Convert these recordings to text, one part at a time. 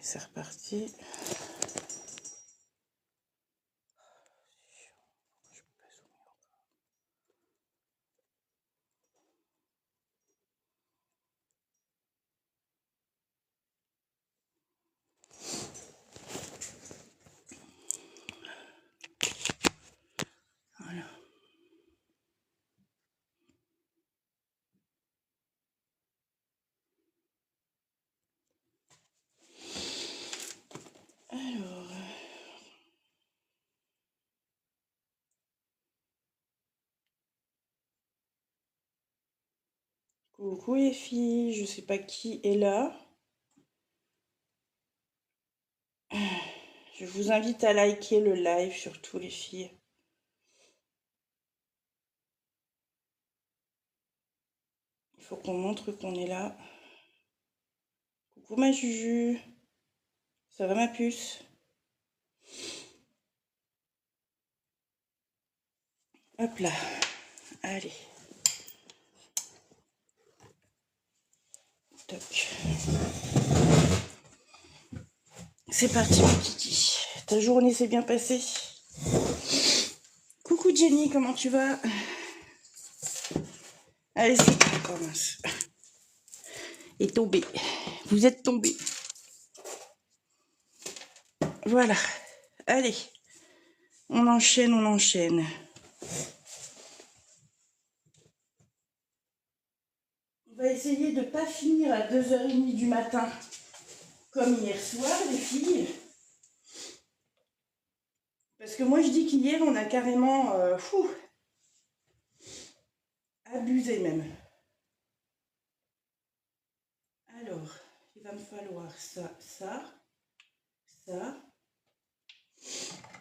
c'est reparti. Voilà. Alors, coucou les filles, je sais pas qui est là. Je vous invite à liker le live, surtout les filles. Il faut qu'on montre qu'on est là. Coucou ma Juju. Ça va ma puce? Hop là. Allez. Toc. C'est parti mon kiki. Ta journée s'est bien passée? Coucou Jenny, comment tu vas? Allez, c'est parti, commence. Et tombé. Vous êtes tombé. Voilà. Allez. On enchaîne, on enchaîne. On va essayer de ne pas finir à 2h30 du matin comme hier soir, les filles. Parce que moi, je dis qu'hier, on a carrément abusé même. Alors, il va me falloir ça, ça, ça,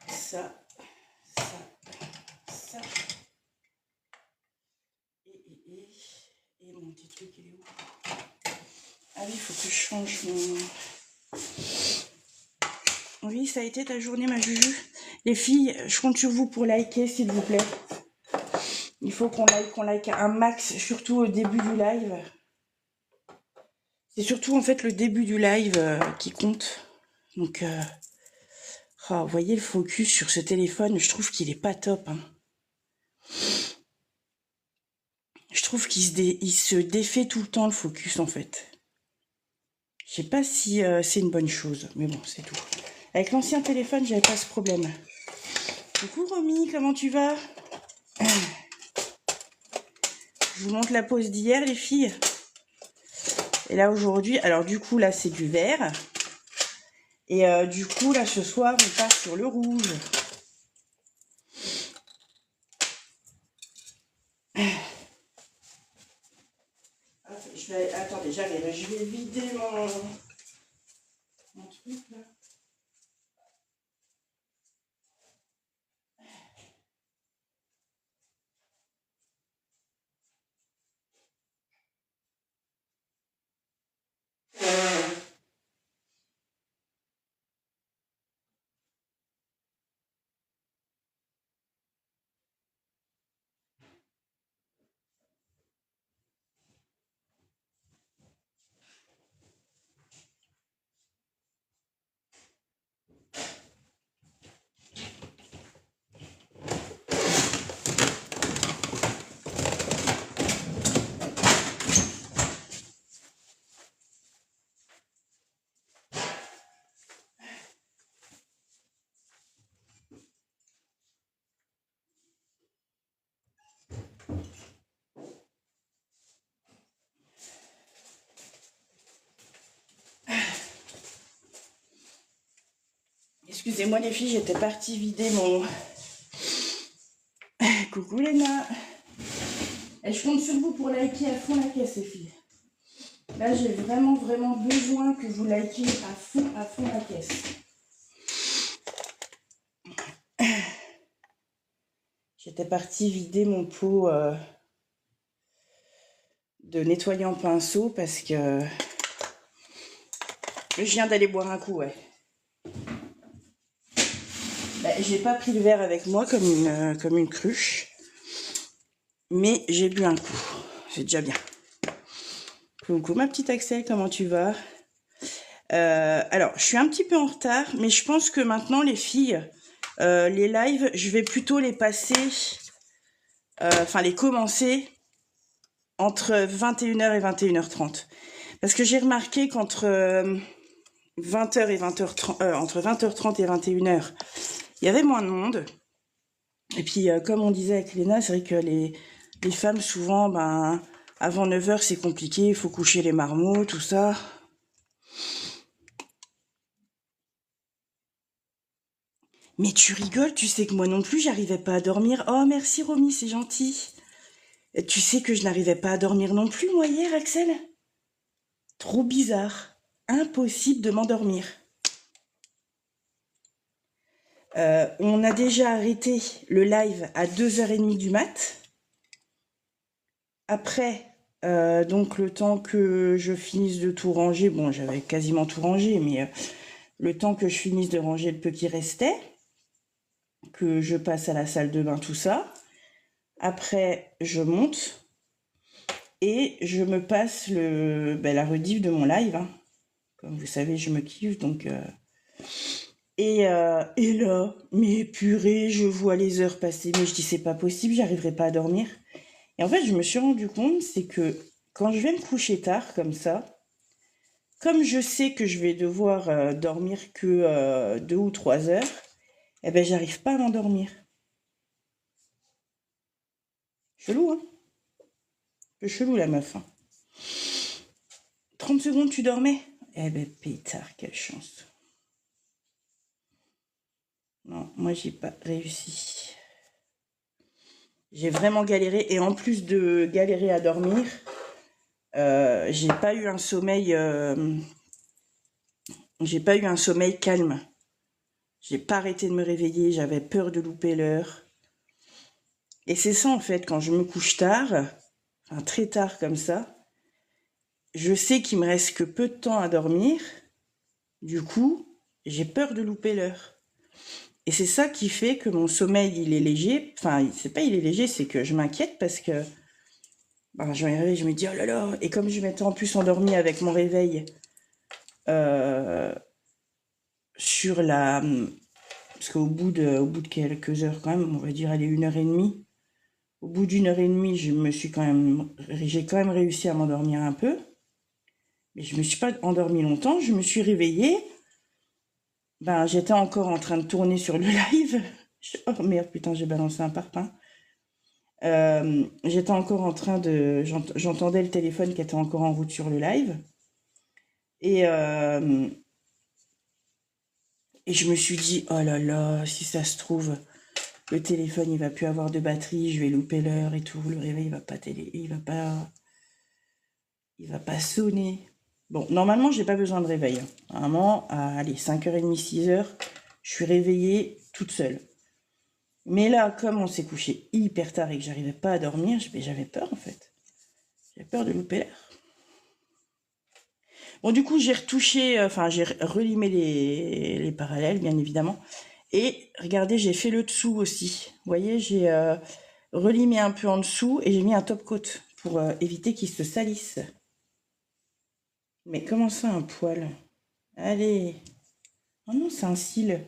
ça, ça, ça. Et mon petit truc, il est où? Ah oui, il faut que je change mon... Oui, ça a été ta journée, ma Juju. Les filles, je compte sur vous pour liker, s'il vous plaît. Il faut qu'on like un max, surtout au début du live. C'est surtout en fait le début du live qui compte. Donc, vous voyez le focus sur ce téléphone, je trouve qu'il est pas top. Hein. Je trouve qu'il se défait tout le temps le focus en fait. Je sais pas si c'est une bonne chose, mais bon, c'est tout. Avec l'ancien téléphone, j'avais pas ce problème. Coucou Romy, comment tu vas? Je vous montre la pause d'hier, les filles. Et là, aujourd'hui, alors du coup, là, c'est du vert. Et du coup, là, ce soir, on part sur le rouge. Attendez, j'arrive. Je vais vider mon truc, là. Excusez-moi les filles, j'étais partie vider mon... Coucou Léna. Et je compte sur vous pour liker à fond la caisse les filles. Là j'ai vraiment besoin que vous likiez à fond la caisse. J'étais partie vider mon pot de nettoyant pinceau parce que je viens d'aller boire un coup, ouais. J'ai pas pris le verre avec moi comme une cruche, mais j'ai bu un coup. C'est déjà bien. Coucou ma petite Axel, comment tu vas? Alors, je suis un petit peu en retard, mais je pense que maintenant, les filles, les lives, je vais plutôt les passer, enfin les commencer entre 21h et 21h30. Parce que j'ai remarqué qu'entre 20h et 20h30, entre 20h30 et 21h, il y avait moins de monde. Et puis, comme on disait avec Léna, c'est vrai que les femmes, souvent, ben, avant 9h, c'est compliqué, il faut coucher les marmots, tout ça. Mais tu rigoles, tu sais que moi non plus, j'arrivais pas à dormir. Oh, merci Romy, c'est gentil. Et tu sais que je n'arrivais pas à dormir non plus, moi, hier, Axel. Trop bizarre. Impossible de m'endormir. On a déjà arrêté le live à 2h30 du mat. Après, donc le temps que je finisse de tout ranger, bon, j'avais quasiment tout rangé, mais le temps que je finisse de ranger le peu qui restait, que je passe à la salle de bain, tout ça. Après, je monte et je me passe la rediff de mon live. Hein. Comme vous savez, je me kiffe, donc... Et là, mais purée, je vois les heures passer, mais je dis c'est pas possible, j'arriverai pas à dormir. Et en fait, je me suis rendu compte, c'est que quand je vais me coucher tard comme ça, comme je sais que je vais devoir dormir que 2 ou 3 heures, eh ben j'arrive pas à m'endormir. Chelou, hein? Un peu chelou la meuf. Hein. 30 secondes, tu dormais? Eh ben pétard, quelle chance. Non, moi j'ai pas réussi. J'ai vraiment galéré et en plus de galérer à dormir, j'ai pas eu un sommeil calme. J'ai pas arrêté de me réveiller, j'avais peur de louper l'heure. Et c'est ça en fait, quand je me couche tard, enfin très tard comme ça, je sais qu'il me reste que peu de temps à dormir. Du coup, j'ai peur de louper l'heure. Et c'est ça qui fait que mon sommeil, il est léger. Enfin, c'est pas il est léger, c'est que je m'inquiète parce que je me réveille, je me dis oh là là. Et comme je m'étais en plus endormie avec mon réveil sur la... Parce qu'au bout de quelques heures quand même, on va dire allez 1h30. Au bout d'1h30, j'ai quand même réussi à m'endormir un peu. Mais je me suis pas endormie longtemps. Je me suis réveillée. J'étais encore en train de tourner sur le live. Oh merde, putain, j'ai balancé un parpaing. J'étais encore en train de... J'entendais le téléphone qui était encore en route sur le live. Et je me suis dit, oh là là, si ça se trouve, le téléphone, il va plus avoir de batterie, je vais louper l'heure et tout. Le réveil, il va pas sonner. Bon, normalement, j'ai pas besoin de réveil. Normalement, allez, 5h30, 6h, je suis réveillée toute seule. Mais là, comme on s'est couché hyper tard et que j'arrivais pas à dormir, j'avais peur en fait. J'avais peur de louper l'heure. Bon, du coup, j'ai retouché, j'ai relimé les parallèles, bien évidemment. Et regardez, j'ai fait le dessous aussi. Vous voyez, j'ai relimé un peu en dessous et j'ai mis un top coat pour éviter qu'il se salisse. Mais comment ça, un poil? Allez. Oh non, c'est un cil.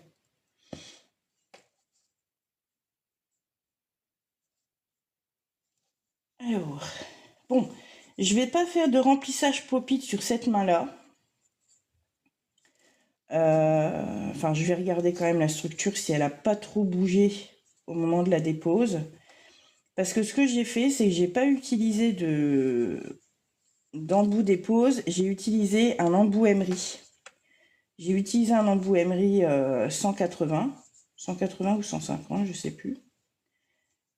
Alors, bon, je vais pas faire de remplissage pop-it sur cette main-là. Je vais regarder quand même la structure si elle a pas trop bougé au moment de la dépose. Parce que ce que j'ai fait, c'est que j'ai pas utilisé d'embout dépose, j'ai utilisé un embout emery. J'ai utilisé un embout emery 180 ou 150, je sais plus.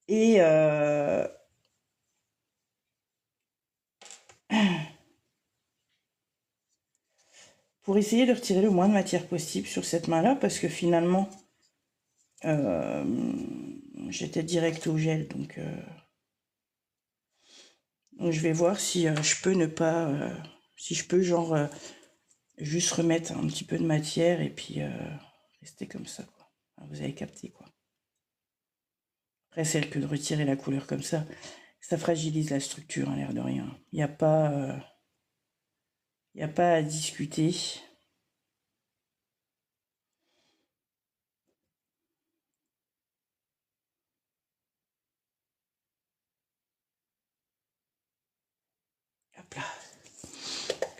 Et pour essayer de retirer le moins de matière possible sur cette main-là, parce que finalement, j'étais direct au gel, donc je vais voir si je peux ne pas... si je peux, juste remettre un petit peu de matière et puis rester comme ça, quoi. Vous avez capté, quoi. Après, c'est que de retirer la couleur comme ça fragilise la structure, l'air de rien. Il n'y a pas à discuter.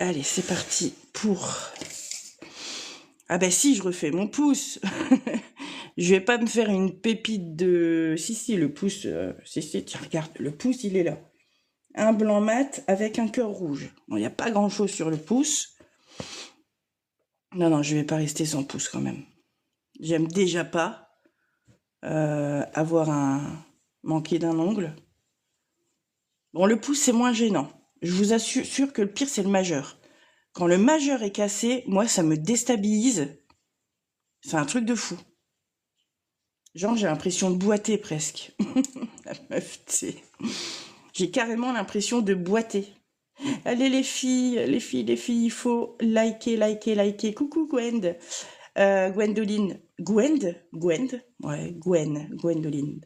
Allez, c'est parti pour... Ah ben si, je refais mon pouce. Je vais pas me faire une pépite de... Si, le pouce... Si, tiens, regarde, le pouce, il est là. Un blanc mat avec un cœur rouge. Bon, il n'y a pas grand-chose sur le pouce. Non, je vais pas rester sans pouce quand même. J'aime déjà pas avoir manquer d'un ongle. Bon, le pouce, c'est moins gênant. Je vous assure que le pire, c'est le majeur. Quand le majeur est cassé, moi, ça me déstabilise. C'est un truc de fou. Genre, j'ai l'impression de boiter presque. La meuf, tu sais. J'ai carrément l'impression de boiter. Allez, les filles, il faut liker. Coucou, Gwend. Gwendoline. Gwend? Ouais, Gwendoline.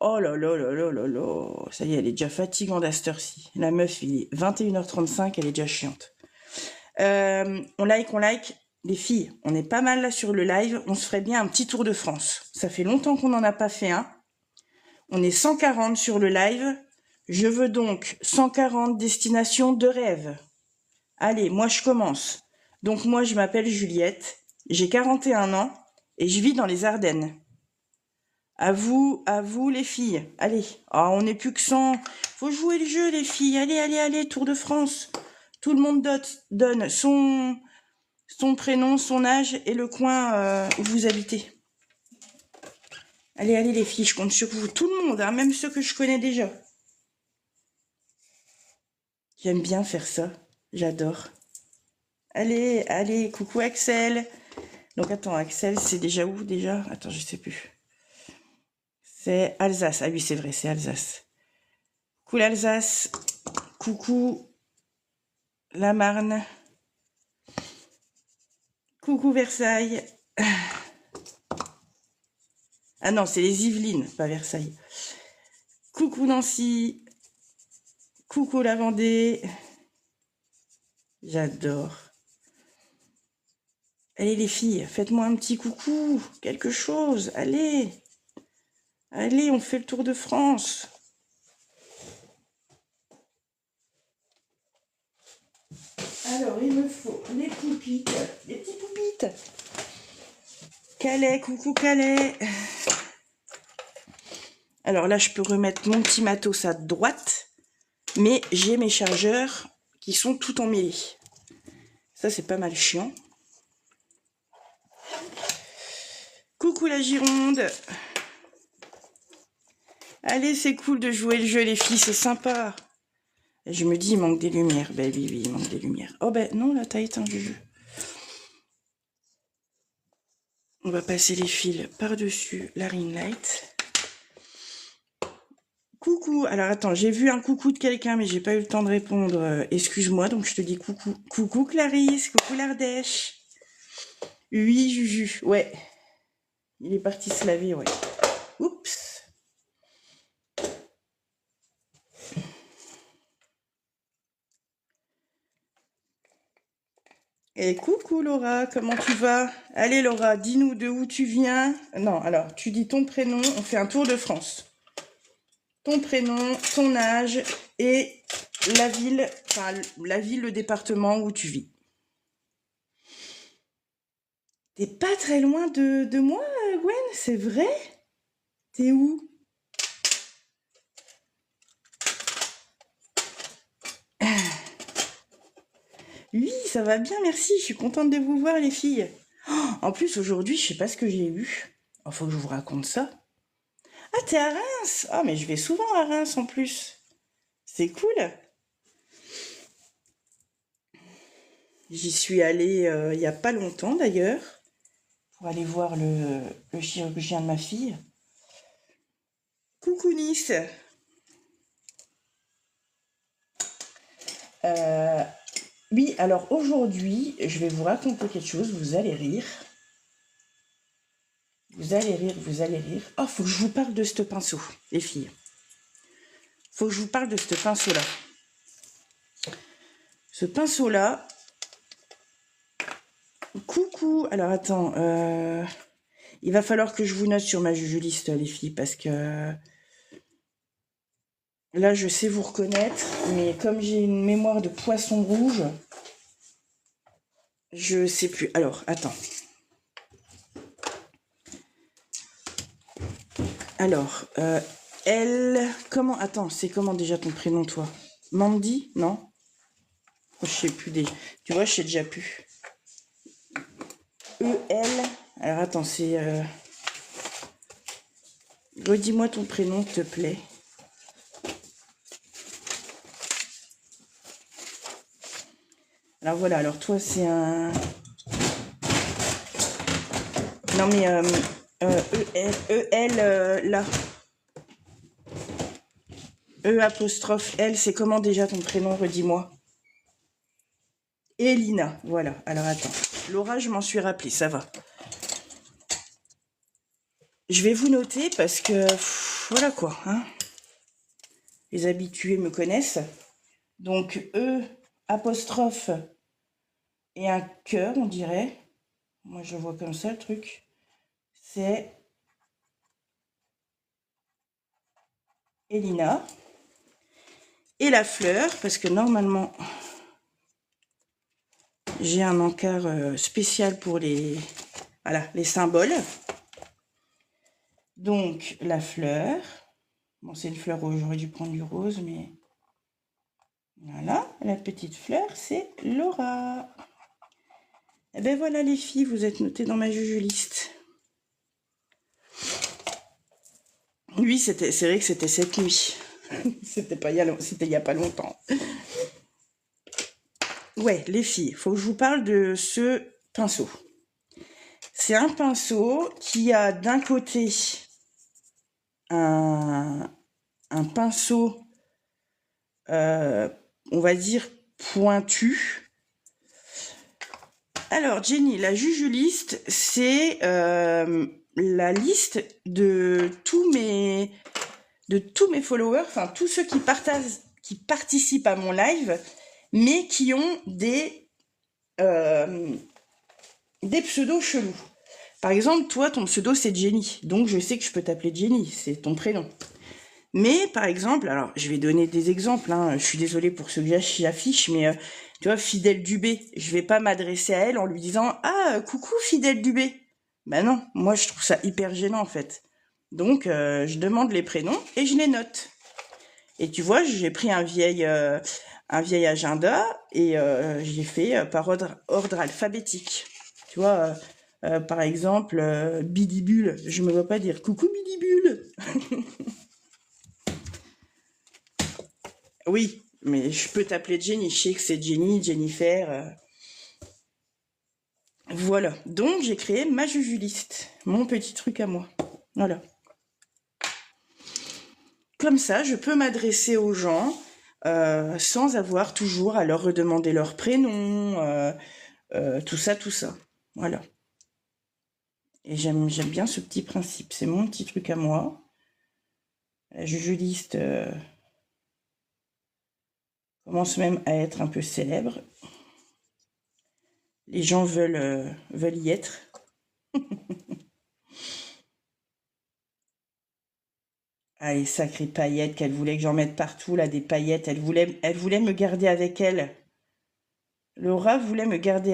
Oh là là là là là là. Ça y est, elle est déjà fatigante à cette heure-ci. La meuf, il est 21h35, elle est déjà chiante. On like. Les filles, on est pas mal là sur le live. On se ferait bien un petit tour de France. Ça fait longtemps qu'on n'en a pas fait un. On est 140 sur le live. Je veux donc 140 destinations de rêve. Allez, moi je commence. Donc moi je m'appelle Juliette, j'ai 41 ans et je vis dans les Ardennes. À vous les filles. Allez, on n'est plus que 100. Faut jouer le jeu les filles. Allez, Tour de France. Tout le monde donne son prénom, son âge et le coin où vous habitez. Allez les filles, je compte sur vous. Tout le monde, même ceux que je connais déjà. J'aime bien faire ça. J'adore. Allez, coucou Axel. Donc attends, Axel, c'est déjà où déjà? Attends, je sais plus. C'est Alsace. Ah oui, c'est vrai, c'est Alsace. Coucou l'Alsace. Coucou la Marne. Coucou Versailles. Ah non, c'est les Yvelines, pas Versailles. Coucou Nancy. Coucou la Vendée. J'adore. Allez les filles, faites-moi un petit coucou, quelque chose. Allez, on fait le tour de France. Alors, il me faut les poupites, les petits poupites. Calais, coucou Calais. Alors là, je peux remettre mon petit matos à droite, mais j'ai mes chargeurs qui sont tout emmêlés. Ça, c'est pas mal chiant. Coucou la Gironde. Allez, c'est cool de jouer le jeu, les filles, c'est sympa. Et je me dis, il manque des lumières. Ben oui, il manque des lumières. Oh ben non, là, t'as éteint le jeu. On va passer les fils par-dessus la ring light. Coucou. Alors attends, j'ai vu un coucou de quelqu'un, mais j'ai pas eu le temps de répondre. Excuse-moi, donc je te dis coucou. Coucou Clarisse, coucou l'Ardèche. Oui, Juju, ouais. Il est parti se laver, ouais. Oups. Et coucou Laura, comment tu vas? Allez Laura, dis-nous de où tu viens. Non, alors, tu dis ton prénom, on fait un tour de France. Ton prénom, ton âge et la ville, le département où tu vis. T'es pas très loin de moi, Gwen, c'est vrai? T'es où? Oui, ça va bien, merci, je suis contente de vous voir les filles. En plus, aujourd'hui, je sais pas ce que j'ai eu. Il faut que je vous raconte ça. Ah, t'es à Reims? Ah, mais je vais souvent à Reims en plus. C'est cool. J'y suis allée il y a pas longtemps d'ailleurs, pour aller voir le chirurgien de ma fille. Coucou Nice. Oui, alors aujourd'hui, je vais vous raconter quelque chose, vous allez rire. Vous allez rire. Oh, faut que je vous parle de ce pinceau, les filles. Faut que je vous parle de ce pinceau-là. Ce pinceau-là... Coucou. Alors, attends. Il va falloir que je vous note sur ma juju liste, les filles, parce que... Là, je sais vous reconnaître, mais comme j'ai une mémoire de poisson rouge, je sais plus. Alors, attends. Alors, elle... Comment... Attends, c'est comment déjà ton prénom, toi? Mandy? Non? Je sais plus déjà. Tu vois, je sais déjà plus. E-L... Alors, attends, c'est... Redis-moi ton prénom, s'il te plaît. Alors, voilà. Alors, toi, c'est un... Non, mais... E-L, là. E''L, c'est comment déjà ton prénom? Redis-moi. Elina, voilà. Alors attends. Laura, je m'en suis rappelé, ça va. Je vais vous noter parce que voilà quoi. Hein. Les habitués me connaissent. Donc E apostrophe et un cœur, on dirait. Moi je vois comme ça le truc. C'est Elina. Et la fleur, parce que normalement j'ai un encart spécial pour les, voilà, les symboles. Donc la fleur. Bon, c'est une fleur rouge, j'aurais dû prendre du rose, mais... Voilà, la petite fleur, c'est Laura. Et ben voilà les filles, vous êtes notées dans ma jujuliste. Oui, c'est vrai que c'était cette nuit. C'était il y a pas longtemps. Ouais, les filles, il faut que je vous parle de ce pinceau. C'est un pinceau qui a d'un côté un pinceau, on va dire, pointu. Alors, Jenny, la jujuliste, c'est la liste de tous mes followers, enfin tous ceux qui participent à mon live, mais qui ont des pseudos chelous. Par exemple, toi, ton pseudo, c'est Jenny. Donc, je sais que je peux t'appeler Jenny. C'est ton prénom. Mais, par exemple, alors, je vais donner des exemples. Hein, je suis désolée pour ceux que j'affiche, mais tu vois, Fidèle Dubé, je vais pas m'adresser à elle en lui disant « Ah, coucou Fidèle Dubé !» Ben non, moi, je trouve ça hyper gênant, en fait. Donc, je demande les prénoms et je les note. Et tu vois, j'ai pris un vieil agenda et j'ai fait par ordre alphabétique. Tu vois, par exemple, Bidibule, je me vois pas dire coucou Bidibule. Oui, mais je peux t'appeler Jenny, je sais que c'est Jenny, Jennifer. Voilà, donc j'ai créé ma jujuliste, mon petit truc à moi. Voilà. Comme ça, je peux m'adresser aux gens sans avoir toujours à leur redemander leur prénom, tout ça. Voilà. Et j'aime bien ce petit principe. C'est mon petit truc à moi. La jujuliste commence même à être un peu célèbre. Les gens veulent y être. Ah, les sacrées paillettes qu'elle voulait que j'en mette partout, là, des paillettes. Elle voulait me garder avec elle. Laura voulait me garder,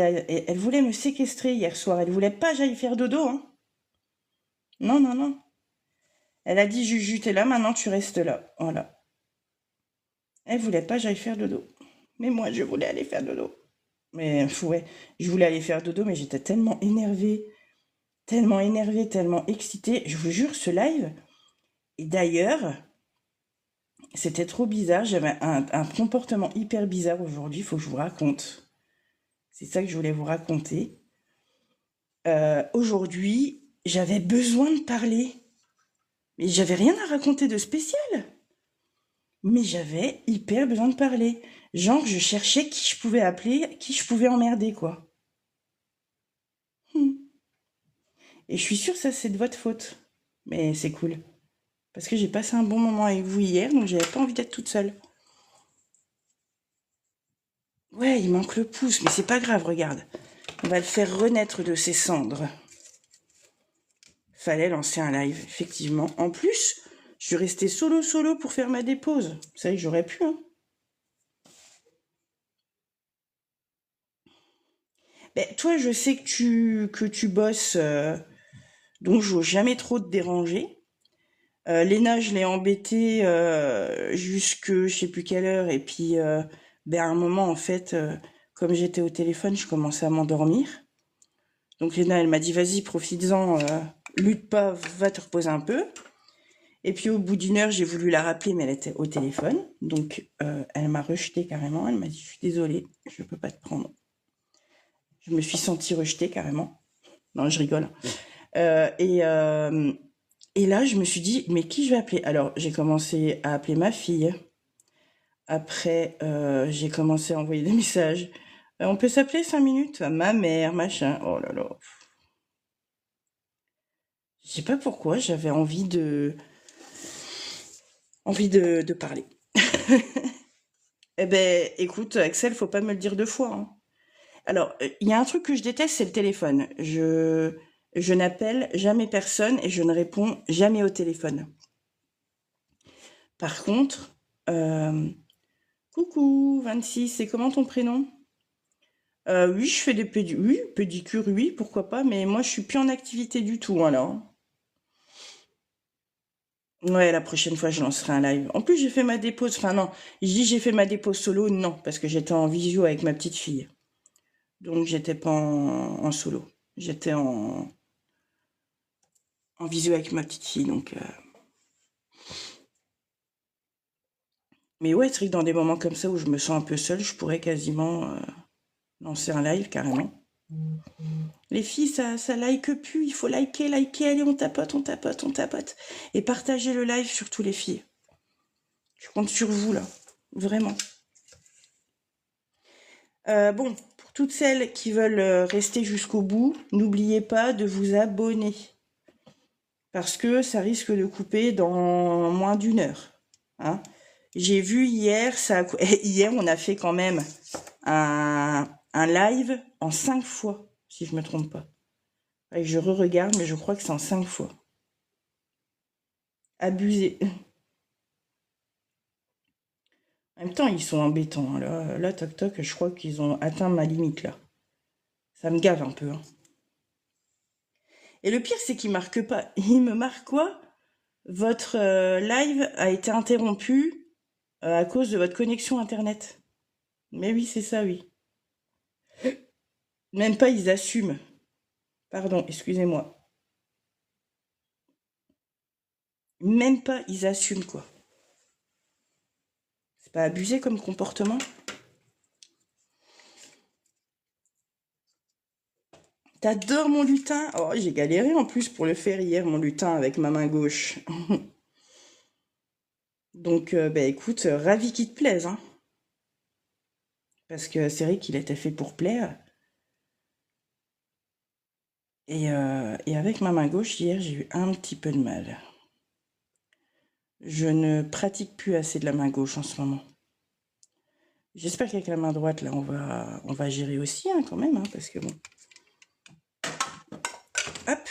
elle voulait me séquestrer hier soir. Elle voulait pas que j'aille faire dodo, hein. Non. Elle a dit, Juju, t'es là, maintenant tu restes là. Voilà. Elle voulait pas que j'aille faire dodo. Mais moi, je voulais aller faire dodo. Mais ouais, je voulais aller faire dodo, mais j'étais tellement énervée, tellement excitée. Je vous jure, ce live. Et d'ailleurs, c'était trop bizarre. J'avais un comportement hyper bizarre aujourd'hui. Il faut que je vous raconte. C'est ça que je voulais vous raconter. Aujourd'hui, j'avais besoin de parler. Mais j'avais rien à raconter de spécial. Mais j'avais hyper besoin de parler. Genre, je cherchais qui je pouvais appeler, qui je pouvais emmerder, quoi. Et je suis sûre que ça, c'est de votre faute. Mais c'est cool. Parce que j'ai passé un bon moment avec vous hier, donc j'avais pas envie d'être toute seule. Ouais, il manque le pouce, mais c'est pas grave, regarde. On va le faire renaître de ses cendres. Fallait lancer un live, effectivement. En plus, Je suis restée solo pour faire ma dépose. Vous savez que j'aurais pu, hein. Ben, toi, je sais que tu bosses, donc je veux jamais trop te déranger. Léna, je l'ai embêtée jusque je sais plus quelle heure. Et puis, ben, à un moment, en fait, comme j'étais au téléphone, je commençais à m'endormir. Donc Léna, elle m'a dit, vas-y, profites-en, lutte pas, va te reposer un peu. Et puis au bout d'une heure, j'ai voulu la rappeler, mais elle était au téléphone. Donc elle m'a rejetée carrément. Elle m'a dit, je suis désolée, je peux pas te prendre. Je me suis sentie rejetée carrément. Non, je rigole. Euh, et, euh, et là, je me suis dit, mais qui je vais appeler? Alors, j'ai commencé à appeler ma fille. Après, j'ai commencé à envoyer des messages. On peut s'appeler 5 minutes? Ma mère, machin. Oh là là. Je sais pas pourquoi, j'avais envie de parler. Eh ben, écoute, Axel, faut pas me le dire 2 fois, hein. Alors, il y a un truc que je déteste, c'est le téléphone. Je n'appelle jamais personne et je ne réponds jamais au téléphone. Par contre, euh, coucou, 26, c'est comment ton prénom? Oui, je fais des oui, pédicures, oui, pourquoi pas, mais moi, je suis plus en activité du tout, alors. Ouais, la prochaine fois, je lancerai un live. En plus, j'ai fait ma dépose, enfin non, je dis j'ai fait ma dépose solo, non, parce que j'étais en visio avec ma petite fille. Donc, j'étais pas en solo. J'étais en visio avec ma petite fille, donc... Mais ouais, c'est vrai que dans des moments comme ça où je me sens un peu seule, je pourrais quasiment lancer un live carrément. Les filles, ça like plus, il faut liker, allez, on tapote, on tapote, on tapote. Et partager le live sur tous les filles. Je compte sur vous, là. Vraiment. Bon, pour toutes celles qui veulent rester jusqu'au bout, n'oubliez pas de vous abonner. Parce que ça risque de couper dans moins d'1 heure. Hein. J'ai vu hier, hier, on a fait quand même un live en 5 fois, si je me trompe pas. Et je re-regarde, mais je crois que c'est en 5 fois. Abusé. En même temps, ils sont embêtants, hein. Là, toc toc, je crois qu'ils ont atteint ma limite, là. Ça me gave un peu, hein. Et le pire, c'est qu'ils marquent pas. Ils me marquent quoi? Votre live a été interrompu à cause de votre connexion Internet. Mais oui, c'est ça, oui. Même pas, ils assument. Pardon, excusez-moi. Même pas, ils assument, quoi. C'est pas abusé comme comportement? T'adores mon lutin? Oh, j'ai galéré en plus pour le faire hier, mon lutin, avec ma main gauche. Donc, bah écoute, ravi qu'il te plaise, hein. Parce que c'est vrai qu'il était fait pour plaire. Et avec ma main gauche, hier, j'ai eu un petit peu de mal. Je ne pratique plus assez de la main gauche en ce moment. J'espère qu'avec la main droite, là, on va gérer aussi, hein, quand même, hein, parce que bon. Hop.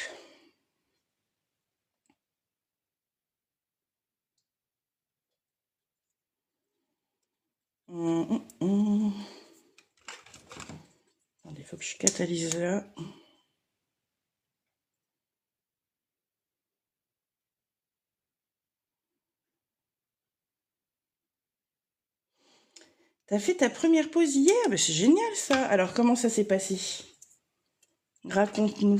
Attendez, il faut que je catalyse là. T'as fait ta première pause hier? Bah, c'est génial ça. Alors comment ça s'est passé? Raconte-nous.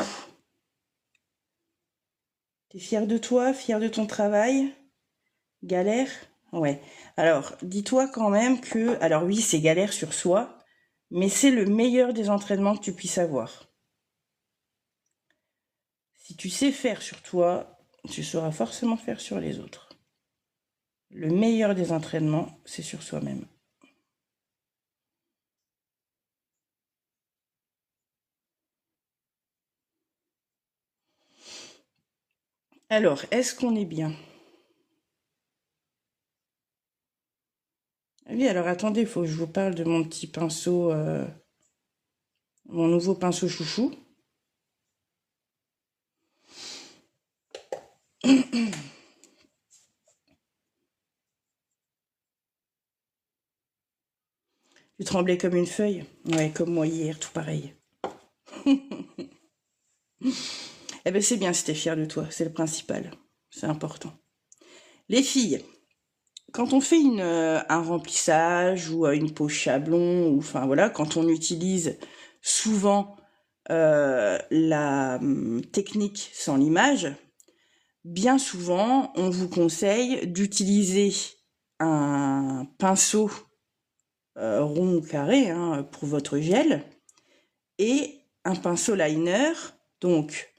T'es fière de toi, fière de ton travail? Galère? Ouais. Alors, dis-toi quand même que, alors oui, c'est galère sur soi, mais c'est le meilleur des entraînements que tu puisses avoir. Si tu sais faire sur toi, tu sauras forcément faire sur les autres. Le meilleur des entraînements, c'est sur soi-même. Alors, est-ce qu'on est bien? Ah oui, alors attendez, il faut que je vous parle de mon petit pinceau, mon nouveau pinceau chouchou. Tu tremblais comme une feuille? Ouais, comme moi hier, tout pareil. Eh ben c'est bien si t'es fière de toi, c'est le principal. C'est important. Les filles, quand on fait un remplissage ou une peau chablon, ou enfin voilà, quand on utilise souvent la technique sans limage, bien souvent, on vous conseille d'utiliser un pinceau rond ou carré hein, pour votre gel et un pinceau liner. Donc,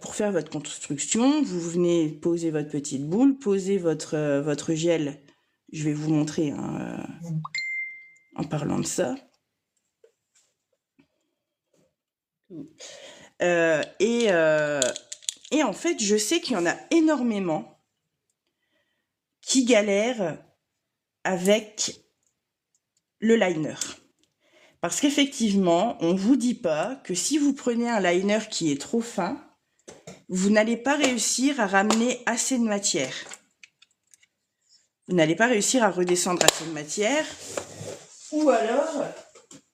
pour faire votre construction, vous venez poser votre petite boule, poser votre gel. Je vais vous montrer hein, en parlant de ça. Euh, et, euh, et en fait, je sais qu'il y en a énormément qui galèrent avec le liner. Parce qu'effectivement, on ne vous dit pas que si vous prenez un liner qui est trop fin, vous n'allez pas réussir à ramener assez de matière. Vous n'allez pas réussir à redescendre assez de matière. Ou alors,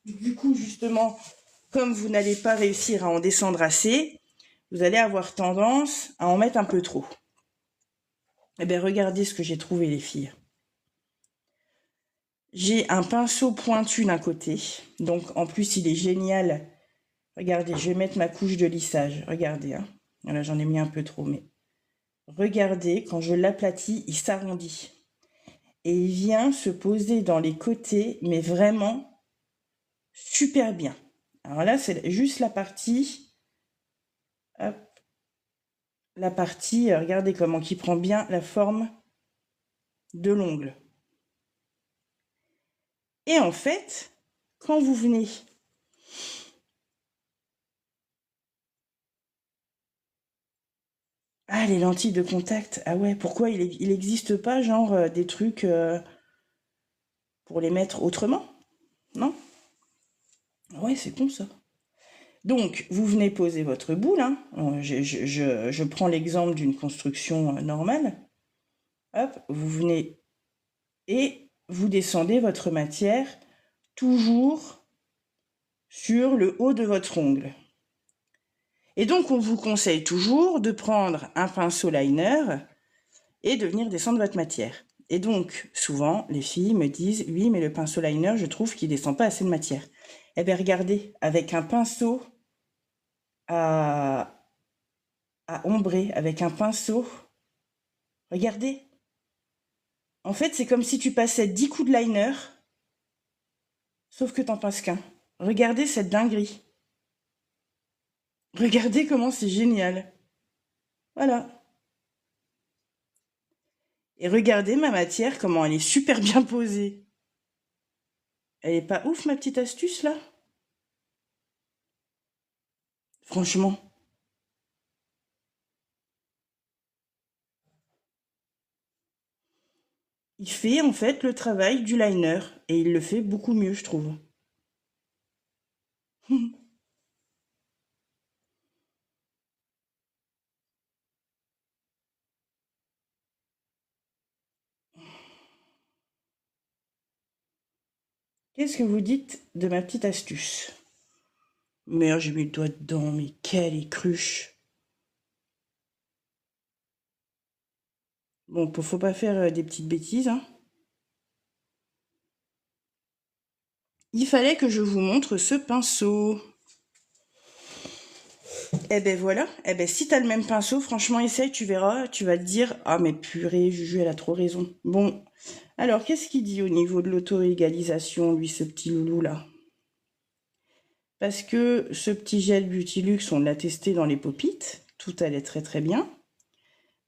du coup, justement, comme vous n'allez pas réussir à en descendre assez, vous allez avoir tendance à en mettre un peu trop. Eh bien, regardez ce que j'ai trouvé, les filles. J'ai un pinceau pointu d'un côté. Donc, en plus, il est génial. Regardez, je vais mettre ma couche de lissage. Regardez, hein. Voilà, j'en ai mis un peu trop, mais regardez, quand je l'aplatis, il s'arrondit. Et il vient se poser dans les côtés, mais vraiment super bien. Alors là, c'est juste la partie... Hop, la partie, regardez comment il prend bien la forme de l'ongle. Et en fait, quand vous venez... Ah, les lentilles de contact. Ah ouais, pourquoi il n'existe pas, genre, des trucs pour les mettre autrement? Non? Ouais, c'est con ça. Donc, vous venez poser votre boule. Hein. Je prends l'exemple d'une construction normale. Hop, vous venez et vous descendez votre matière toujours sur le haut de votre ongle. Et donc, on vous conseille toujours de prendre un pinceau liner et de venir descendre votre matière. Et donc, souvent, les filles me disent « Oui, mais le pinceau liner, je trouve qu'il ne descend pas assez de matière. » Eh bien, regardez, avec un pinceau à ombrer, avec un pinceau, regardez. En fait, c'est comme si tu passais 10 coups de liner, sauf que t'en passes qu'un. Regardez cette dinguerie. Regardez comment c'est génial. Voilà. Et regardez ma matière, comment elle est super bien posée. Elle est pas ouf, ma petite astuce, là? Franchement. Il fait, en fait, le travail du liner. Et il le fait beaucoup mieux, je trouve. Qu'est-ce que vous dites de ma petite astuce? Merde, j'ai mis le doigt dedans, mais quelle écruche. Bon, faut pas faire des petites bêtises, hein. Il fallait que je vous montre ce pinceau. Eh ben voilà, eh ben si t'as le même pinceau, franchement essaye, tu verras, tu vas te dire « Ah mais purée, Juju, elle a trop raison. » Bon, alors qu'est-ce qu'il dit au niveau de l'auto-égalisation, lui, ce petit loulou-là? Parce que ce petit gel Beautylux, on l'a testé dans les pop-it, tout allait très très bien,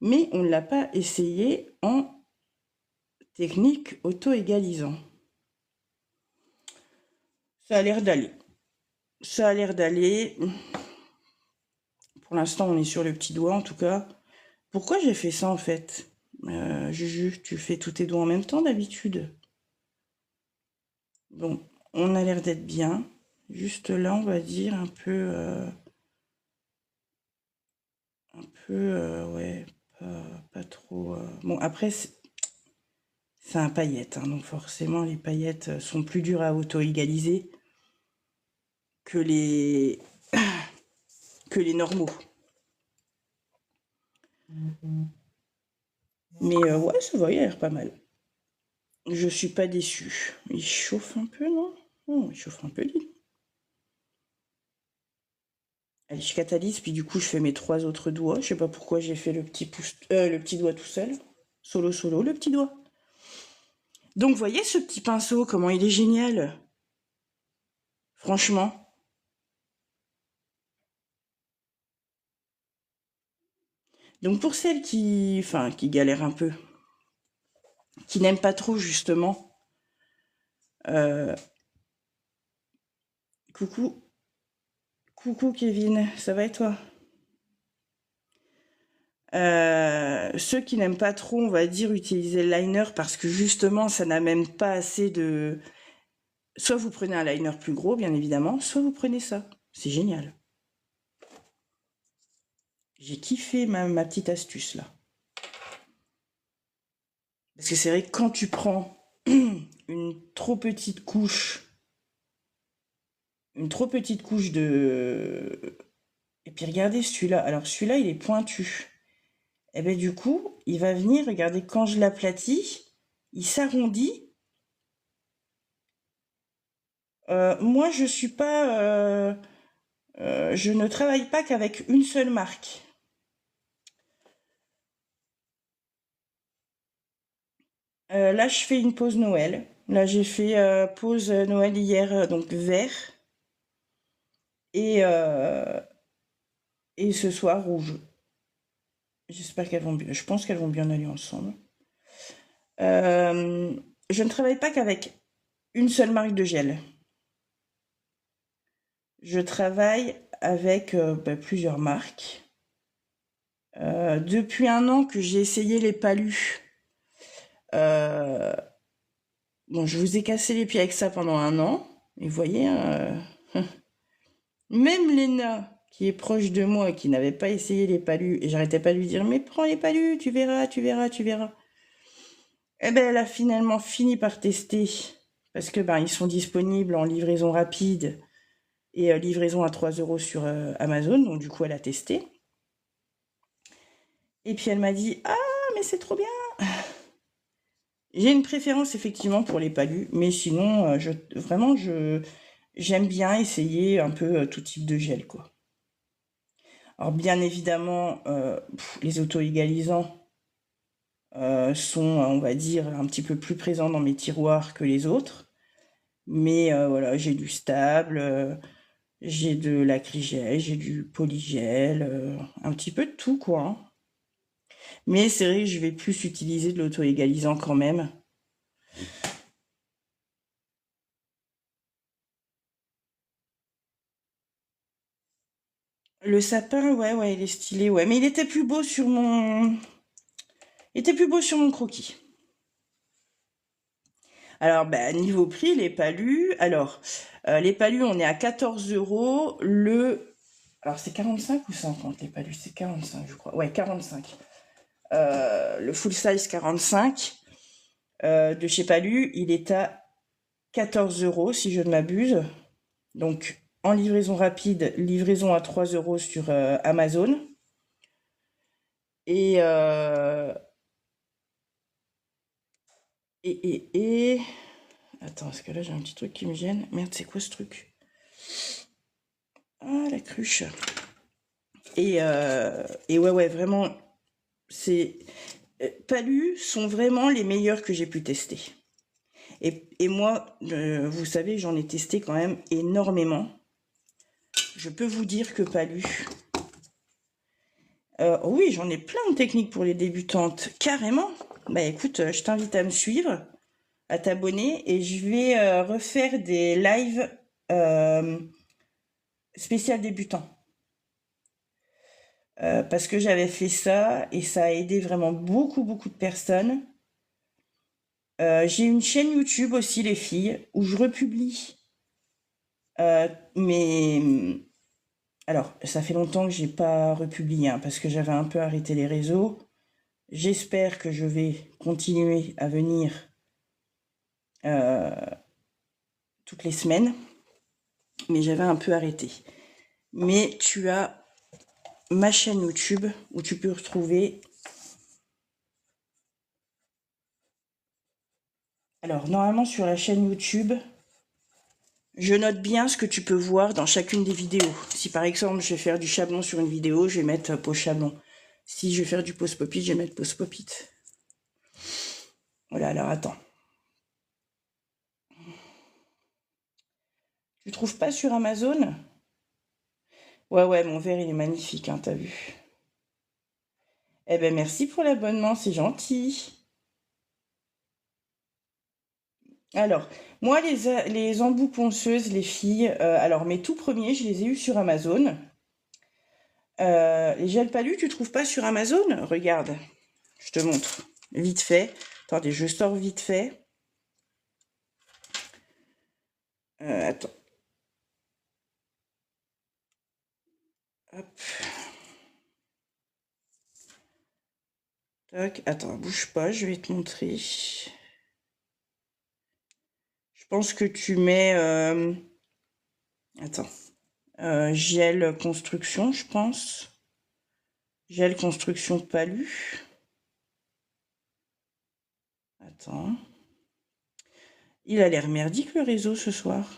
mais on ne l'a pas essayé en technique auto-égalisant. Ça a l'air d'aller. Ça a l'air d'aller. Pour l'instant, on est sur le petit doigt, en tout cas. Pourquoi j'ai fait ça, en fait? Juju, tu fais tous tes doigts en même temps, d'habitude? Bon, on a l'air d'être bien. Juste là, on va dire un peu... ouais, pas trop... Bon, après, C'est un paillette, hein, donc forcément les paillettes sont plus dures à auto-égaliser que les normaux. Mais ouais, ça va, il a l'air pas mal. Je suis pas déçue. Il chauffe un peu, non? Oh, il chauffe un peu, dis. Allez, je catalyse, puis du coup, je fais mes 3 autres doigts. Je sais pas pourquoi j'ai fait le petit le petit doigt tout seul. Solo, solo, le petit doigt. Donc, vous voyez ce petit pinceau, comment il est génial. Franchement. Donc, pour celles qui galèrent un peu, qui n'aiment pas trop, justement, euh, coucou, coucou Kevin, ça va et toi? Ceux qui n'aiment pas trop, on va dire, utiliser le liner parce que justement, ça n'a même pas assez de... Soit vous prenez un liner plus gros, bien évidemment, soit vous prenez ça. C'est génial. J'ai kiffé ma petite astuce, là. Parce que c'est vrai que quand tu prends une trop petite couche de... Et puis regardez celui-là. Alors celui-là, il est pointu. Et ben du coup, il va venir, regardez, quand je l'aplatis, il s'arrondit. Moi, je suis pas... je ne travaille pas qu'avec une seule marque. Là, je fais une pause Noël. Là, j'ai fait pause Noël hier, donc vert. Et, et ce soir, rouge. J'espère qu'elles vont bien. Je pense qu'elles vont bien aller ensemble. Je ne travaille pas qu'avec une seule marque de gel. Je travaille avec plusieurs marques. Depuis un an que j'ai essayé les palus. Bon, je vous ai cassé les pieds avec ça pendant un an. Et vous voyez, même Léna, qui est proche de moi, qui n'avait pas essayé les palus, et j'arrêtais pas de lui dire, mais prends les palus, tu verras, tu verras, tu verras. Eh ben, elle a finalement fini par tester, parce que ils sont disponibles en livraison rapide et livraison à 3 € sur Amazon, donc du coup, elle a testé. Et puis elle m'a dit, ah, mais c'est trop bien. J'ai une préférence effectivement pour les palus, mais sinon, j'aime bien essayer un peu tout type de gel, quoi. Alors bien évidemment, les auto-égalisants sont, on va dire, un petit peu plus présents dans mes tiroirs que les autres. Mais voilà, j'ai du stable, j'ai de l'acrygel, j'ai du polygel, un petit peu de tout, quoi, hein. Mais c'est vrai que je vais plus utiliser de l'auto-égalisant quand même. Le sapin, ouais, il est stylé, ouais. Mais il était plus beau sur mon... Il était plus beau sur mon croquis. Alors, niveau prix, les palus... Alors, les palus, on est à 14 €. Alors, c'est 45 ou 50, les palus? C'est 45, je crois. Ouais, 45. Le full size 45 de chez Palu, il est à 14 €, si je ne m'abuse. Donc, en livraison rapide, livraison à 3 € sur Amazon. Et, et... Attends, parce que là, j'ai un petit truc qui me gêne. Merde, c'est quoi ce truc? Ah, la cruche. Et ouais, vraiment, c'est... Palu sont vraiment les meilleurs que j'ai pu tester. Et moi, vous savez, j'en ai testé quand même énormément. Je peux vous dire que Palu... oui, j'en ai plein de techniques pour les débutantes, carrément. Écoute, je t'invite à me suivre, à t'abonner, et je vais refaire des lives spécial débutants. Parce que j'avais fait ça, et ça a aidé vraiment beaucoup, beaucoup de personnes. J'ai une chaîne YouTube aussi, les filles, où je republie mes... Alors, ça fait longtemps que j'ai pas republié, hein, parce que j'avais un peu arrêté les réseaux. J'espère que je vais continuer à venir toutes les semaines, mais j'avais un peu arrêté. Mais tu as ma chaîne YouTube où tu peux retrouver. Alors, normalement, sur la chaîne YouTube, je note bien ce que tu peux voir dans chacune des vidéos. Si par exemple, je vais faire du chablon sur une vidéo, je vais mettre pause chablon. Si je vais faire du pause pop-it, je vais mettre pause pop-it. Voilà, alors attends. Tu trouves pas sur Amazon? Ouais, mon verre, il est magnifique, hein, t'as vu. Eh ben, merci pour l'abonnement, c'est gentil. Alors, moi, les embouts ponceuses, les filles, alors mes tout premiers, je les ai eus sur Amazon. Les gels palus, tu trouves pas sur Amazon? Regarde, je te montre. Vite fait. Attendez, je sors vite fait. Attends. Hop. Tac. Attends, bouge pas, je vais te montrer. Je pense que tu mets... Attends. Gel construction, je pense. Gel construction palu. Attends. Il a l'air merdique le réseau ce soir.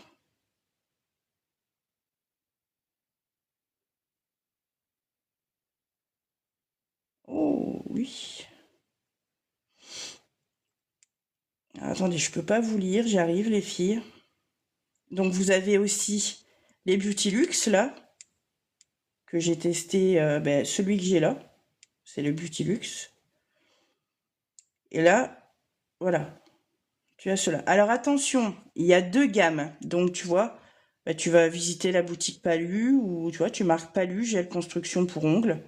Oh oui. Attendez, je peux pas vous lire, j'arrive les filles. Donc vous avez aussi les Beauty Luxe là, que j'ai testé, celui que j'ai là, c'est le Beauty Luxe. Et là, voilà, tu as cela. Alors attention, il y a deux gammes, donc tu vois, tu vas visiter la boutique Palu, ou tu vois, tu marques Palu, gel construction pour ongles.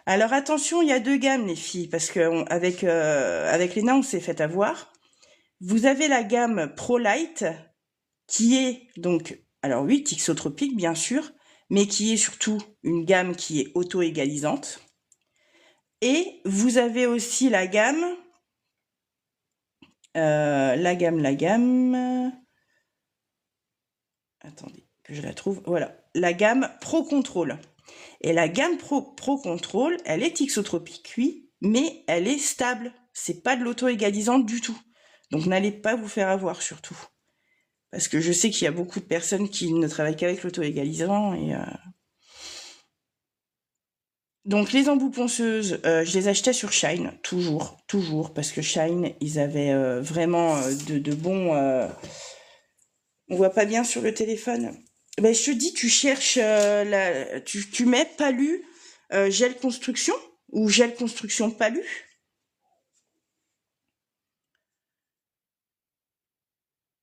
Alors attention, il y a deux gammes les filles, parce que avec Léna, on s'est fait avoir. Vous avez la gamme Pro Light, qui est donc, alors oui, thixotropique bien sûr, mais qui est surtout une gamme qui est auto-égalisante. Et vous avez aussi la gamme, attendez que je la trouve, voilà, la gamme Pro Control. Et la gamme Pro Control, elle est thixotropique, oui, mais elle est stable. C'est pas de l'auto-égalisante du tout. Donc n'allez pas vous faire avoir surtout. Parce que je sais qu'il y a beaucoup de personnes qui ne travaillent qu'avec l'auto-égalisant et donc les embouts ponceuses, je les achetais sur Shine, toujours, parce que Shine, ils avaient vraiment de bons... On voit pas bien sur le téléphone. Ben, je te dis, tu cherches, tu mets Palu gel construction ou gel construction Palu.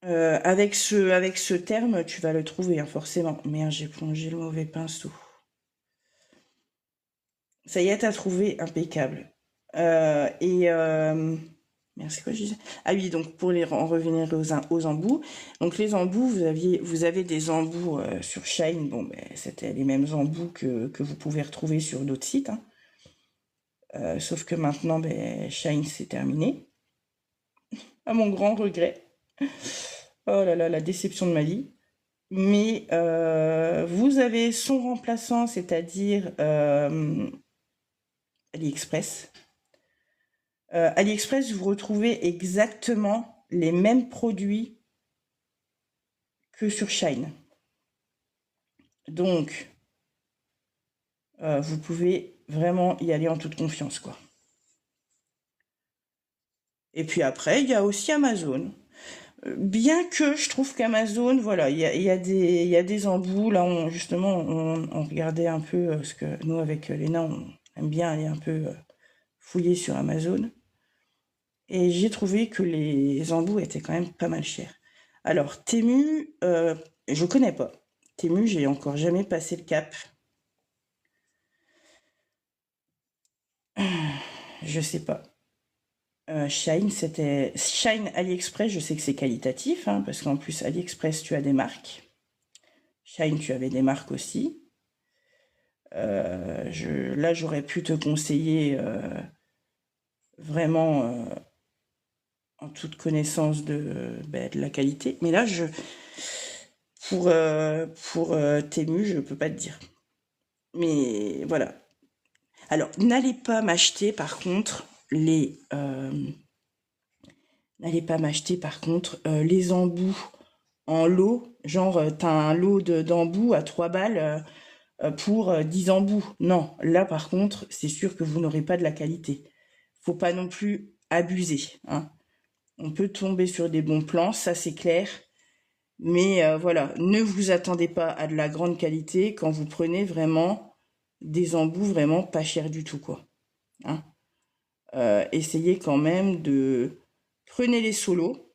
Avec ce terme, tu vas le trouver, hein, forcément. Merde, j'ai plongé le mauvais pinceau. Ça y est, t'as trouvé, impeccable. Merci, quoi je disais? Ah oui, donc pour en revenir aux embouts. Donc les embouts, vous avez des embouts sur Shine. Bon, ben, c'était les mêmes embouts que vous pouvez retrouver sur d'autres sites, hein. Sauf que maintenant, ben, Shine, c'est terminé. À mon grand regret. Oh là là, la déception de ma vie. Mais vous avez son remplaçant, c'est-à-dire AliExpress. AliExpress, vous retrouvez exactement les mêmes produits que sur Shine. Donc, vous pouvez vraiment y aller en toute confiance, quoi. Et puis après, il y a aussi Amazon. Bien que je trouve qu'Amazon, voilà, il y a des embouts. Là, justement, on regardait un peu ce que nous, avec Léna, on aime bien aller un peu fouiller sur Amazon. Et j'ai trouvé que les embouts étaient quand même pas mal chers. Alors, Temu, je connais pas. Temu, j'ai encore jamais passé le cap. Je sais pas. Shine, Shine AliExpress, je sais que c'est qualitatif, hein, parce qu'en plus, AliExpress, tu as des marques. Shine, tu avais des marques aussi. Là, j'aurais pu te conseiller vraiment en toute connaissance de la qualité. Mais là, pour Temu, je peux pas te dire. Mais voilà. Alors, n'allez pas m'acheter par contre les embouts en lot. Genre, t'as un lot d'embouts à 3 balles pour 10 embouts. Non, là par contre, c'est sûr que vous n'aurez pas de la qualité. Faut pas non plus abuser, hein. On peut tomber sur des bons plans, ça c'est clair. Mais voilà, ne vous attendez pas à de la grande qualité quand vous prenez vraiment des embouts vraiment pas chers du tout, quoi. Hein. Essayez quand même de... Prenez les solos,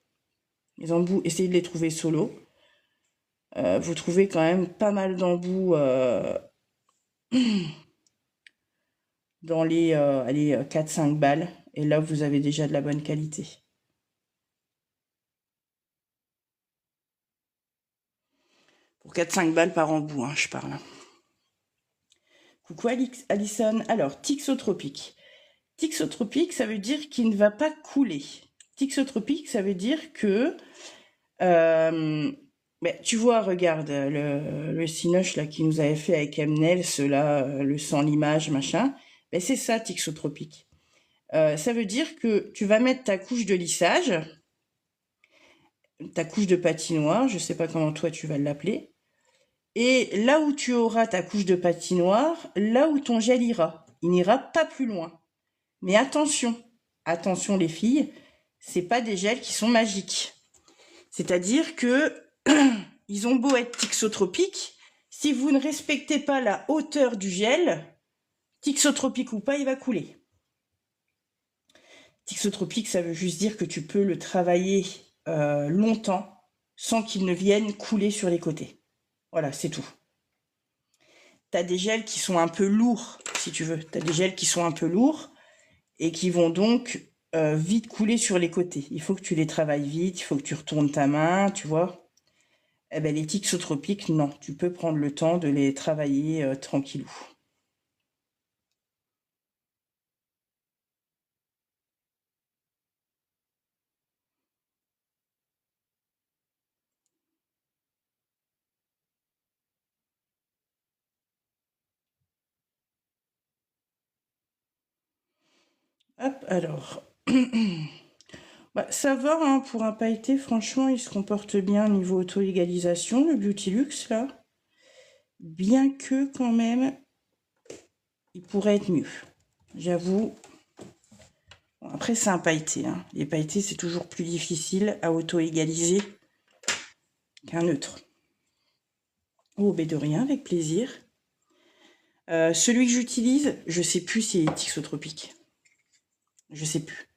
les embouts, essayez de les trouver solos. Vous trouvez quand même pas mal d'embouts dans les allez, 4-5 balles. Et là, vous avez déjà de la bonne qualité. Pour 4-5 balles par embout, hein, je parle. Coucou Alison. Alors, tixotropique. Tixotropique, ça veut dire qu'il ne va pas couler. Tixotropique, ça veut dire que... tu vois, regarde, le cinoche là, qui nous avait fait avec Emnel, cela, le sans l'image, machin. C'est ça, tixotropique. Ça veut dire que tu vas mettre ta couche de lissage, ta couche de patinoire, je sais pas comment toi tu vas l'appeler, et là où tu auras ta couche de patinoire, là où ton gel ira, il n'ira pas plus loin. Mais attention les filles, c'est pas des gels qui sont magiques. C'est-à-dire que ils ont beau être tixotropiques, si vous ne respectez pas la hauteur du gel, tixotropique ou pas, il va couler. Tixotropique, ça veut juste dire que tu peux le travailler longtemps sans qu'il ne vienne couler sur les côtés. Voilà, c'est tout. T'as des gels qui sont un peu lourds, si tu veux. T'as des gels qui sont un peu lourds et qui vont donc vite couler sur les côtés. Il faut que tu les travailles vite, il faut que tu retournes ta main, tu vois. Les tixotropiques, non. Tu peux prendre le temps de les travailler tranquillou. Hop, alors. Ça va, hein, pour un pailleté, franchement, il se comporte bien au niveau auto-égalisation, le Beautylux, là. Bien que, quand même, il pourrait être mieux. J'avoue. Bon, après, c'est un pailleté, hein. Les pailletés, c'est toujours plus difficile à auto-égaliser qu'un neutre. Oh, de rien, avec plaisir. Celui que j'utilise, je sais plus s'il est tixotropique. Je sais plus.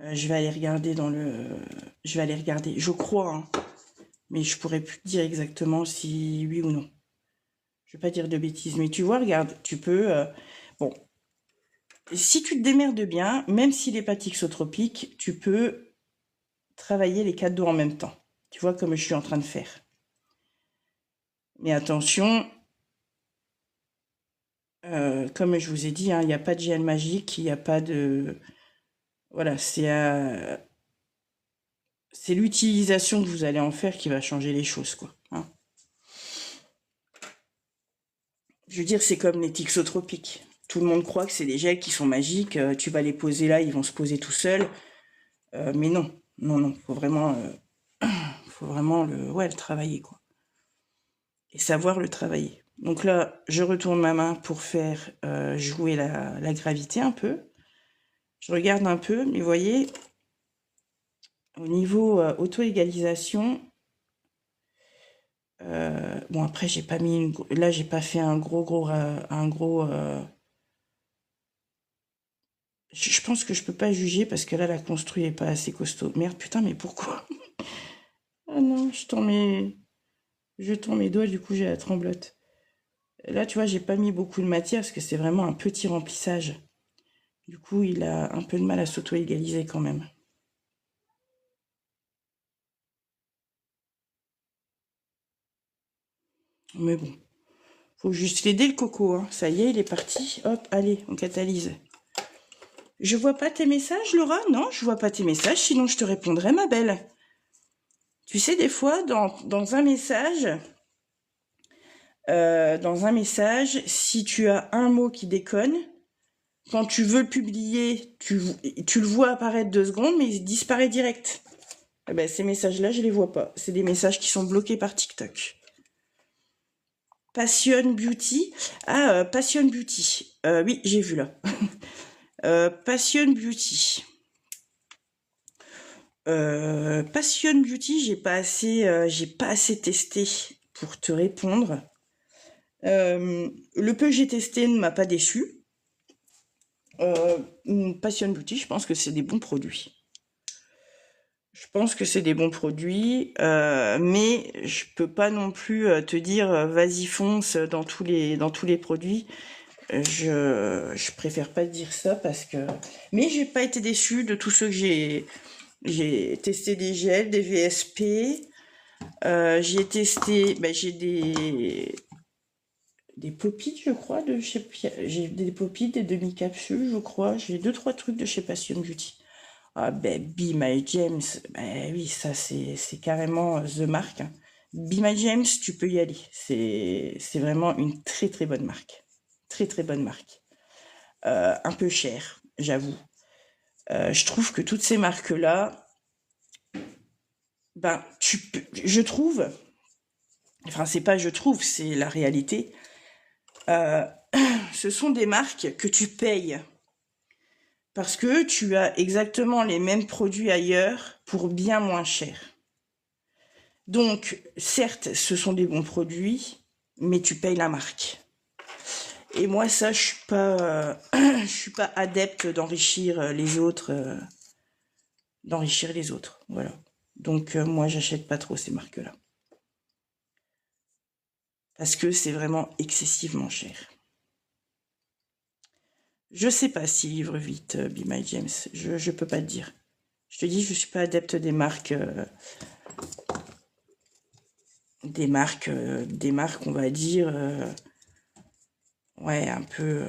Je vais aller regarder Je vais aller regarder. Je crois, hein. Mais je pourrais plus te dire exactement si oui ou non. Je vais pas dire de bêtises. Mais tu vois, regarde, tu peux... Bon. Si tu te démerdes bien, même s'il n'est pas tixotropique, tu peux travailler les 4 dos en même temps. Tu vois, comme je suis en train de faire. Mais attention, comme je vous ai dit, hein, il n'y a pas de gel magique, il n'y a pas de... Voilà, c'est l'utilisation que vous allez en faire qui va changer les choses, quoi. Hein. Je veux dire, c'est comme les tixotropiques. Tout le monde croit que c'est des gels qui sont magiques, tu vas les poser là, ils vont se poser tout seuls. Mais non, faut vraiment le travailler, quoi. Et savoir le travailler. Donc là, je retourne ma main pour faire jouer la gravité un peu. Je regarde un peu, mais vous voyez, au niveau auto-égalisation, bon après j'ai pas mis là j'ai pas fait un gros je pense que je peux pas juger parce que là la construit est pas assez costaud. Merde, putain, mais pourquoi? Ah non, je tends mes doigts, du coup j'ai la tremblote. Là, tu vois, j'ai pas mis beaucoup de matière parce que c'est vraiment un petit remplissage. Du coup, il a un peu de mal à s'auto-égaliser quand même. Mais bon, faut juste l'aider le coco, hein. Ça y est, il est parti. Hop, allez, on catalyse. Je vois pas tes messages, Laura? Non, je vois pas tes messages, sinon je te répondrai, ma belle. Tu sais, des fois, dans un message, si tu as un mot qui déconne, quand tu veux le publier, tu le vois apparaître 2 secondes, mais il disparaît direct. Eh ben, ces messages-là, je les vois pas. C'est des messages qui sont bloqués par TikTok. Passion Beauty. Ah, Passion Beauty. Oui, j'ai vu là. Passion Beauty. Passion Beauty, j'ai pas assez testé pour te répondre. Le peu que j'ai testé ne m'a pas déçu. Passion Beauty, je pense que c'est des bons produits. Je pense que c'est des bons produits, mais je peux pas non plus te dire vas-y fonce dans tous les produits. Je préfère pas te dire ça parce que. Mais j'ai pas été déçue de tous ceux que j'ai testé des gels, des VSP. J'ai testé, j'ai des pop-it, je crois, de chez j'ai des pop-it, des demi-capsules, je crois. J'ai 2-3 trucs de chez Passion Beauty. Ah ben Be My James, ben oui, ça c'est carrément the marque, hein. Be My James, tu peux y aller. C'est vraiment une très très bonne marque. Très très bonne marque. Un peu cher, j'avoue. Je trouve que toutes ces marques-là, ben je trouve, enfin c'est pas je trouve, c'est la réalité. Ce sont des marques que tu payes parce que tu as exactement les mêmes produits ailleurs pour bien moins cher. Donc, certes, ce sont des bons produits, mais tu payes la marque. Et moi, ça, je suis pas adepte d'enrichir les autres, voilà. Donc, moi, j'achète pas trop ces marques-là. Parce que c'est vraiment excessivement cher. Je sais pas s'ils livrent vite, Be My James. Je peux pas te dire. Je te dis, je suis pas adepte des marques, on va dire, ouais, un peu,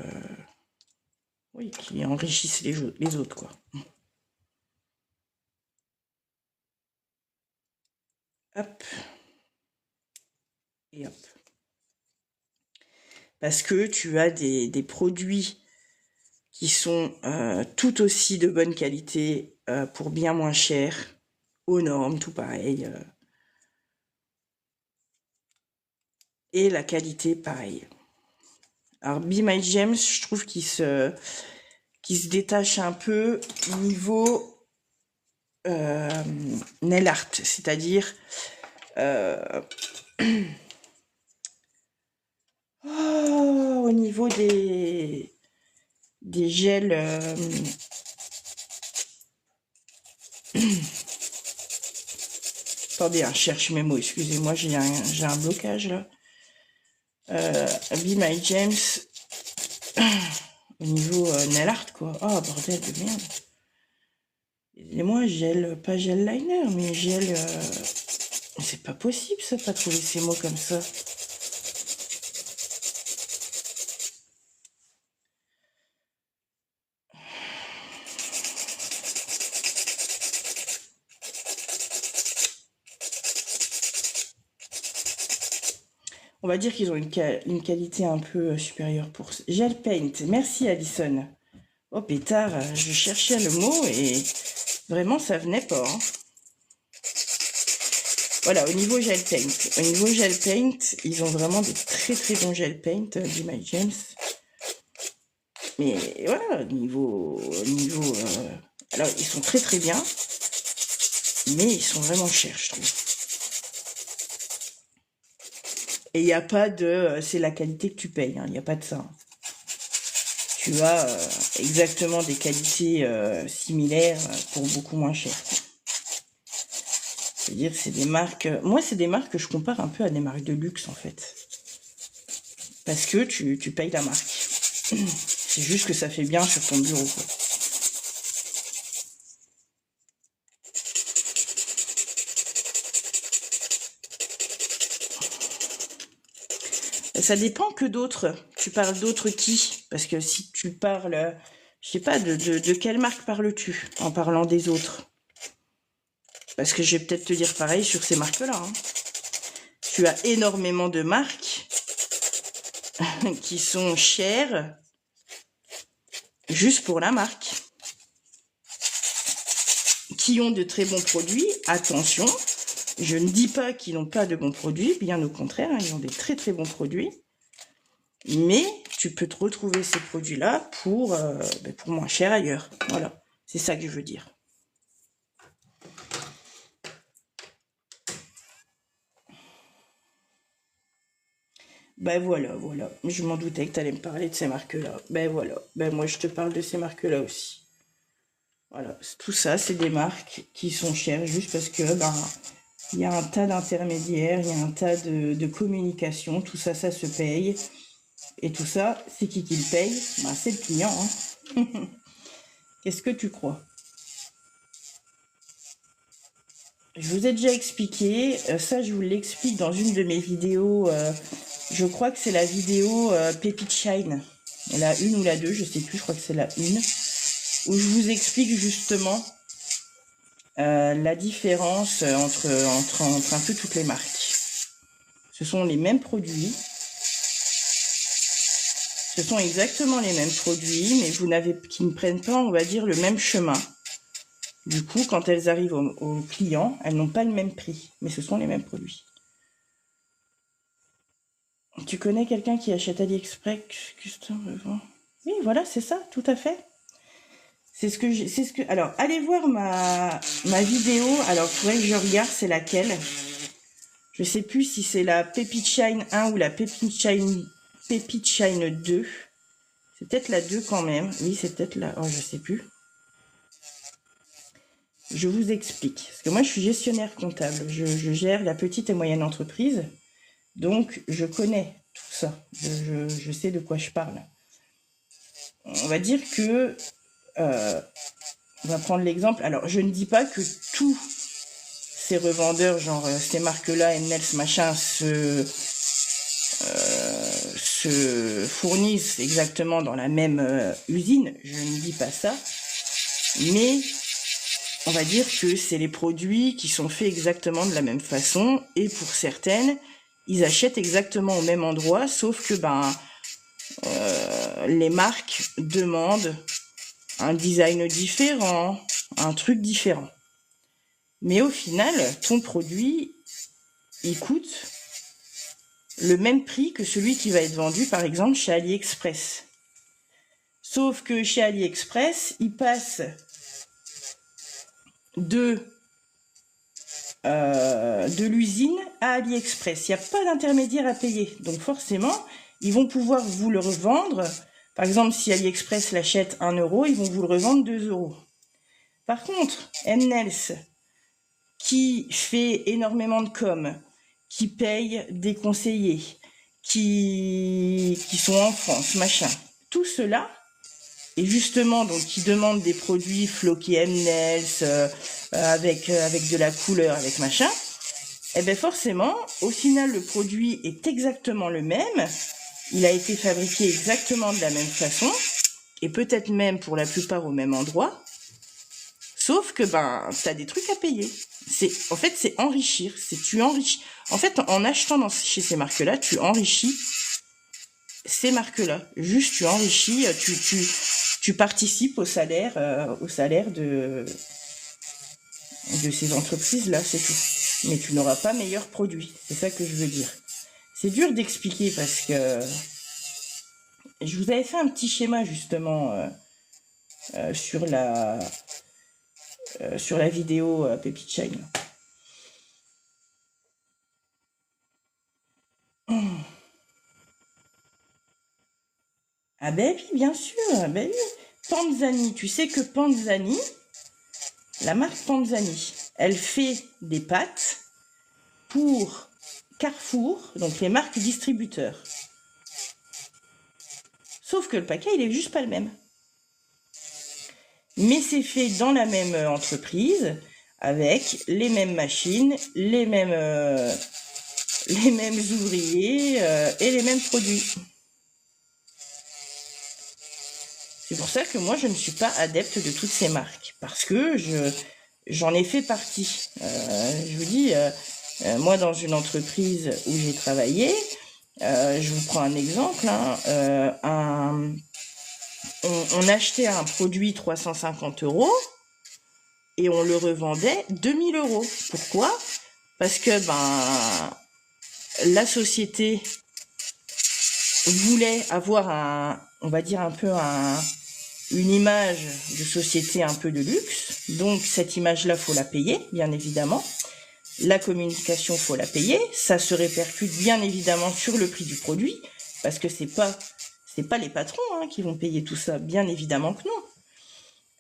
oui, qui enrichissent les autres, quoi. Hop. Et hop. Parce que tu as des produits qui sont tout aussi de bonne qualité pour bien moins cher, aux normes, tout pareil. Et la qualité, pareil. Alors, Be My James, je trouve qu'il se détache un peu niveau nail art, c'est-à-dire au niveau des gels. Attendez, je cherche mes mots, excusez-moi, j'ai un blocage là. Be My James au niveau nail art, quoi. Oh, bordel de merde. Excusez-moi, pas gel liner, mais gel. C'est pas possible ça, pas trouver ces mots comme ça. On va dire qu'ils ont une qualité un peu supérieure pour gel paint. Merci Alison. Oh pétard, je cherchais le mot et vraiment ça venait pas, hein. Voilà, au niveau gel paint, ils ont vraiment des très très bons gel paint, Be My James. Mais voilà, niveau alors ils sont très très bien, mais ils sont vraiment chers, je trouve. Et il n'y a pas de c'est la qualité que tu payes, hein, il n'y a pas de ça, hein. Tu as exactement des qualités similaires pour beaucoup moins cher. C'est-à-dire c'est des marques. Moi, c'est des marques que je compare un peu à des marques de luxe en fait. Parce que tu payes la marque. C'est juste que ça fait bien sur ton bureau, quoi. Ça dépend que d'autres. Tu parles d'autres qui? Parce que si tu parles Je sais pas, de quelle marque parles-tu en parlant des autres? Parce que je vais peut-être te dire pareil sur ces marques-là. Hein. Tu as énormément de marques qui sont chères juste pour la marque. Qui ont de très bons produits, attention, je ne dis pas qu'ils n'ont pas de bons produits, bien au contraire, hein, ils ont des très très bons produits, mais tu peux te retrouver ces produits-là pour moins cher ailleurs. Voilà, c'est ça que je veux dire. Ben voilà, je m'en doutais que tu allais me parler de ces marques-là. Ben voilà, ben moi je te parle de ces marques-là aussi. Voilà, tout ça, c'est des marques qui sont chères juste parce que il y a un tas d'intermédiaires, il y a un tas de communication, tout ça, ça se paye. Et tout ça, c'est qui le paye? Ben, c'est le client. Hein. Qu'est-ce que tu crois? Je vous ai déjà expliqué, ça je vous l'explique dans une de mes vidéos, je crois que c'est la vidéo Pépite Shine, la 1 ou la 2, je sais plus, je crois que c'est la 1, où je vous explique justement la différence entre un peu toutes les marques. Ce sont les mêmes produits, ce sont exactement les mêmes produits, mais qui ne prennent pas, on va dire, le même chemin. Du coup, quand elles arrivent aux clients, elles n'ont pas le même prix, mais ce sont les mêmes produits. Tu connais quelqu'un qui achète AliExpress Custom? Oui, voilà, c'est ça, tout à fait. Alors, allez voir ma vidéo. Alors, il faudrait que je regarde, c'est laquelle. Je sais plus si c'est la Pépite Shine 1 ou la Pépite Shine 2. C'est peut-être la 2 quand même. Oui, c'est peut-être la... Oh, je sais plus. Je vous explique. Parce que moi, je suis gestionnaire comptable. Je gère la petite et moyenne entreprise. Donc, je connais tout ça. Je sais de quoi je parle. On va dire que... on va prendre l'exemple. Alors, je ne dis pas que tous ces revendeurs, genre ces marques-là, Nels, machin, se fournissent exactement dans la même usine. Je ne dis pas ça. Mais on va dire que c'est les produits qui sont faits exactement de la même façon. Et pour certaines, ils achètent exactement au même endroit, sauf que les marques demandent un design différent, un truc différent. Mais au final, ton produit, il coûte le même prix que celui qui va être vendu, par exemple, chez AliExpress. Sauf que chez AliExpress, il passe de l'usine à AliExpress. Il n'y a pas d'intermédiaire à payer. Donc forcément, ils vont pouvoir vous le revendre. Par exemple, si AliExpress l'achète 1 €, ils vont vous le revendre 2 €. Par contre, Nels, qui fait énormément de com, qui paye des conseillers, qui sont en France, machin, tout cela, et justement, donc, qui demandent des produits floqués Nels, avec de la couleur, avec machin, et bien forcément, au final, le produit est exactement le même, il a été fabriqué exactement de la même façon, et peut-être même pour la plupart au même endroit, sauf que t'as des trucs à payer. En fait, c'est enrichir. Tu enrichis. En fait, en achetant chez ces marques-là, tu enrichis ces marques-là. Juste, tu enrichis, tu participes au salaire de ces entreprises-là, c'est tout. Mais tu n'auras pas meilleur produit. C'est ça que je veux dire. C'est dur d'expliquer parce que je vous avais fait un petit schéma justement sur la vidéo Pépite Shine. Ah ben oui, bien sûr, ben oui. Panzani, tu sais que Panzani, la marque Panzani, elle fait des pâtes pour Carrefour, donc les marques distributeurs. Sauf que le paquet, il est juste pas le même. Mais c'est fait dans la même entreprise, avec les mêmes machines, les mêmes ouvriers et les mêmes produits. C'est pour ça que moi, je ne suis pas adepte de toutes ces marques. Parce que j'en ai fait partie. Je vous dis, moi, dans une entreprise où j'ai travaillé, je vous prends un exemple, hein, on achetait un produit 350 € et on le revendait 2000 €. Pourquoi? Parce que la société voulait avoir on va dire un peu une image de société un peu de luxe. Donc cette image-là, faut la payer, bien évidemment. La communication, faut la payer. Ça se répercute bien évidemment sur le prix du produit, parce que c'est pas les patrons qui vont payer tout ça, bien évidemment que non.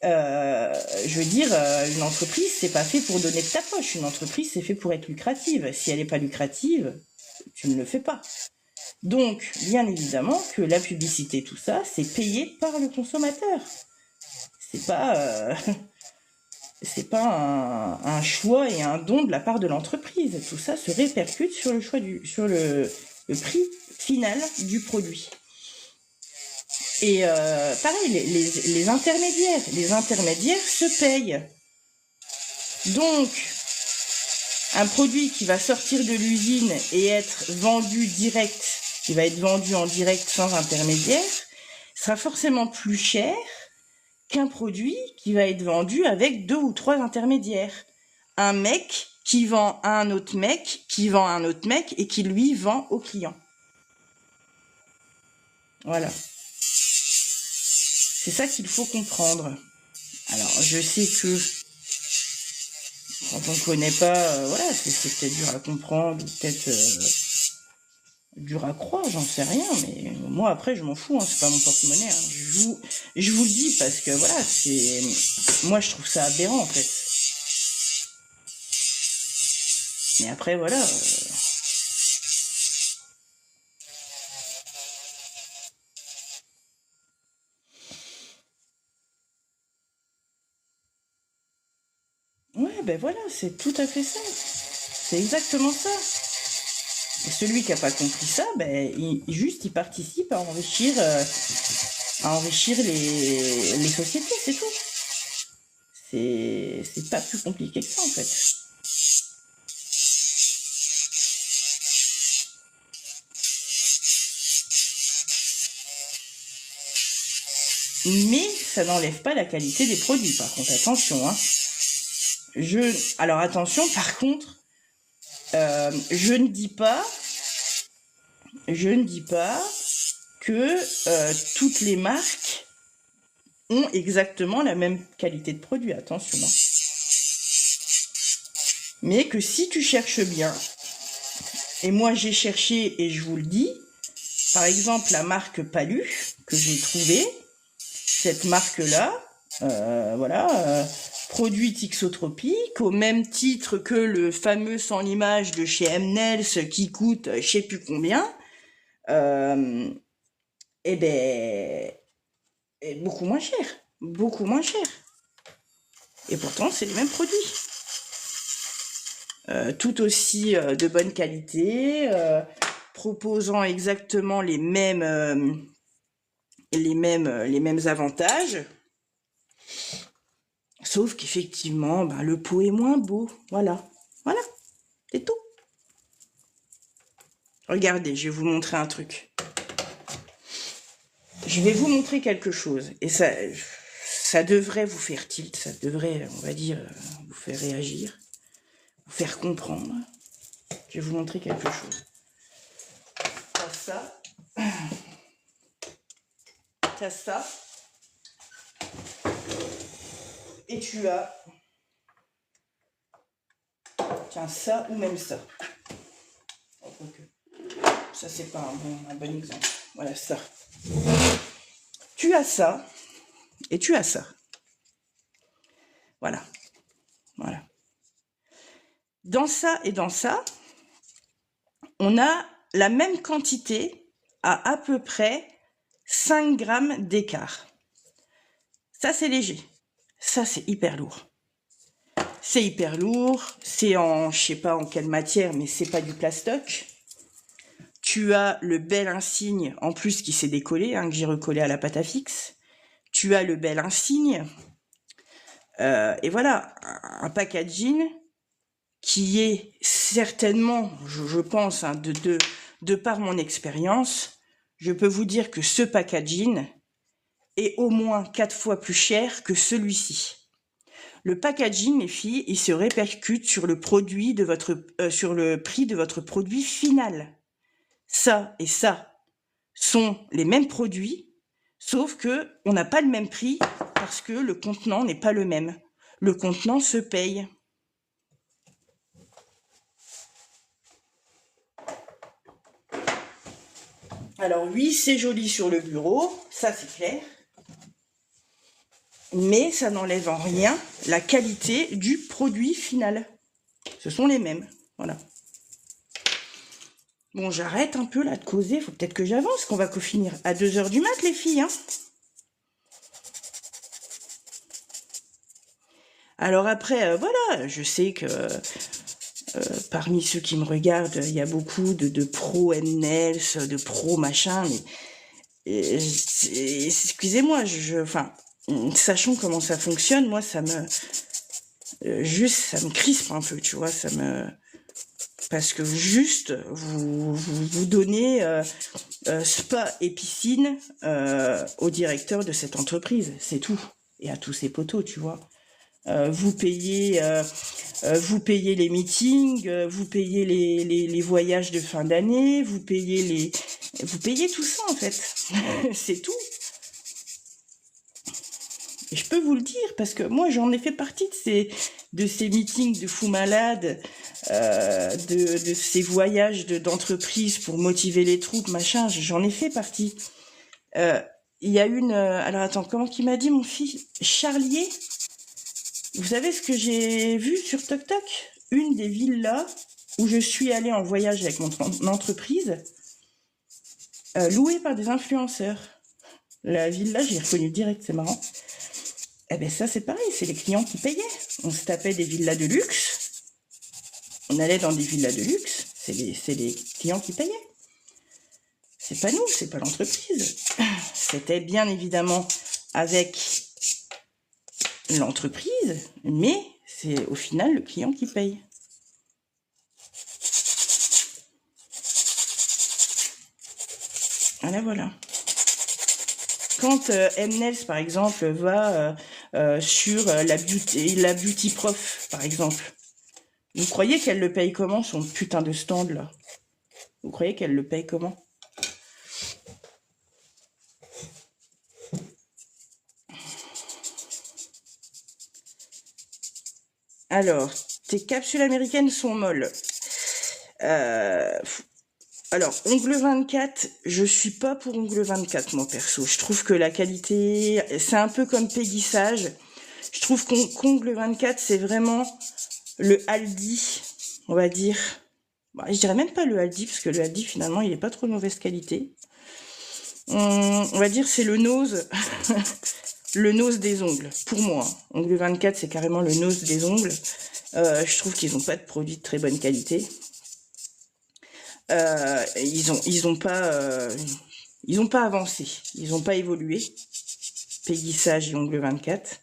Je veux dire, une entreprise, c'est pas fait pour donner de ta poche. Une entreprise, c'est fait pour être lucrative. Si elle n'est pas lucrative, tu ne le fais pas. Donc, bien évidemment que la publicité, tout ça, c'est payé par le consommateur. C'est pas un choix et un don de la part de l'entreprise. Tout ça se répercute sur le prix final du produit. Et pareil, les intermédiaires se payent. Donc, un produit qui va sortir de l'usine et être vendu direct, qui va être vendu en direct sans intermédiaire, sera forcément plus cher qu'un produit qui va être vendu avec 2 ou 3 intermédiaires. Un mec qui vend à un autre mec, qui vend à un autre mec et qui lui vend au client. Voilà. C'est ça qu'il faut comprendre. Alors, je sais que quand on ne connaît pas, voilà, c'est peut-être dur à comprendre, ou peut-être dur à croire, j'en sais rien, mais moi après je m'en fous, c'est pas mon porte-monnaie. Je vous le dis parce que voilà, moi je trouve ça aberrant en fait. Mais après voilà. Ouais, ben voilà, c'est tout à fait ça. C'est exactement ça. Et celui qui n'a pas compris ça, il participe à enrichir les sociétés, c'est tout. C'est pas plus compliqué que ça en fait. Mais ça n'enlève pas la qualité des produits, par contre, attention. Alors attention, par contre, je ne dis pas que toutes les marques ont exactement la même qualité de produit, attention. Mais que si tu cherches bien, et moi j'ai cherché et je vous le dis, par exemple la marque Palu, que j'ai trouvée, cette marque-là, produit Tixotropique, au même titre que le fameux sans l'image de chez Mnels qui coûte je sais plus combien, beaucoup moins cher. Et pourtant, c'est les mêmes produits. Tout aussi de bonne qualité, proposant exactement les mêmes avantages. Sauf qu'effectivement, le pot est moins beau. Voilà, c'est tout. Regardez, je vais vous montrer un truc. Je vais vous montrer quelque chose. Et ça devrait vous faire tilt, ça devrait, on va dire, vous faire réagir, vous faire comprendre. Je vais vous montrer quelque chose. T'as ça. Et tu as... Tiens, ça ou même ça. Ça, c'est pas un bon exemple. Voilà, ça. Tu as ça. Et tu as ça. Voilà. Dans ça et dans ça, on a la même quantité à peu près 5 grammes d'écart. Ça, c'est léger. Ça, c'est hyper lourd. C'est hyper lourd. C'est je sais pas en quelle matière, mais c'est pas du plastoc. Tu as le bel insigne, en plus, qui s'est décollé, que j'ai recollé à la pâte à fixe. tu as le bel insigne. Et voilà, un packaging qui est certainement, je pense, hein, de par mon expérience, je peux vous dire que ce packaging est au moins 4 fois plus cher que celui-ci. Le packaging, les filles, il se répercute sur le produit de votre, sur le prix de votre produit final. Ça et ça sont les mêmes produits, sauf que on n'a pas le même prix parce que le contenant n'est pas le même. Le contenant se paye. Alors oui, c'est joli sur le bureau, ça c'est clair. Mais ça n'enlève en rien la qualité du produit final. Ce sont les mêmes, voilà. Bon, j'arrête un peu là de causer, faut peut-être que j'avance, qu'on va finir à 2 h du mat, les filles, hein. Alors après, voilà, je sais que parmi ceux qui me regardent, il y a beaucoup de pro Mnels, de pro machin, mais excusez-moi, enfin, sachant comment ça fonctionne, moi ça me juste ça me crispe un peu, tu vois, ça me parce que juste vous donnez spa et piscine au directeur de cette entreprise, c'est tout, et à tous ses poteaux, tu vois. Vous payez les meetings, vous payez les voyages de fin d'année, vous payez tout ça en fait. C'est tout. Et je peux vous le dire parce que moi j'en ai fait partie de ces meetings de fous malades, de ces voyages d'entreprise pour motiver les troupes, machin. J'en ai fait partie. Il y a alors attends, comment qu'il m'a dit mon fils, Charlier. Vous savez ce que j'ai vu sur TokTok? Une des villas où je suis allée en voyage avec mon entreprise, louée par des influenceurs. La villa, j'ai reconnu direct, c'est marrant. Eh ben ça, c'est pareil, c'est les clients qui payaient. On se tapait des villas de luxe. On allait dans des villas de luxe. C'est les clients qui payaient. C'est pas nous, c'est pas l'entreprise. C'était bien évidemment avec l'entreprise, mais c'est au final le client qui paye. Voilà, voilà. Quand Mnels, par exemple, va sur la beauty prof, par exemple, vous croyez qu'elle le paye comment, son putain de stand, là? Vous croyez qu'elle le paye comment? Alors, tes capsules américaines sont molles. Alors, Ongle 24, je suis pas pour Ongle 24, moi, perso. Je trouve que la qualité, c'est un peu comme Peggy Sage. Je trouve qu'Ongle 24, c'est vraiment le Aldi, on va dire. Bah, je dirais même pas le Aldi, parce que le Aldi, finalement, il est pas trop de mauvaise qualité. On va dire c'est le nose, le nose des ongles, pour moi. Ongle 24, c'est carrément le nose des ongles. Je trouve qu'ils n'ont pas de produits de très bonne qualité. Ils ont pas avancé, ils n'ont pas évolué. Peggy Sage et Ongle 24.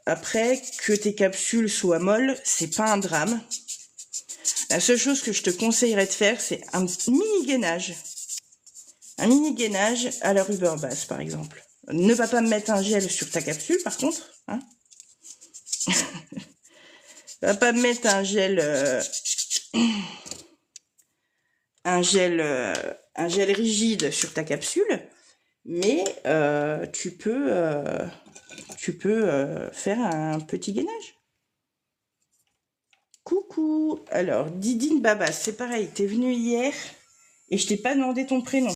Après, que tes capsules soient molles, c'est pas un drame. La seule chose que je te conseillerais de faire, c'est un mini gainage. Un mini gainage à la Rubber Bass, par exemple. Ne va pas me mettre un gel sur ta capsule, par contre. Hein. Va pas me mettre un gel rigide sur ta capsule, mais tu peux faire un petit gainage. Coucou. Alors, Didine Babas, c'est pareil, t'es venue hier et je t'ai pas demandé ton prénom.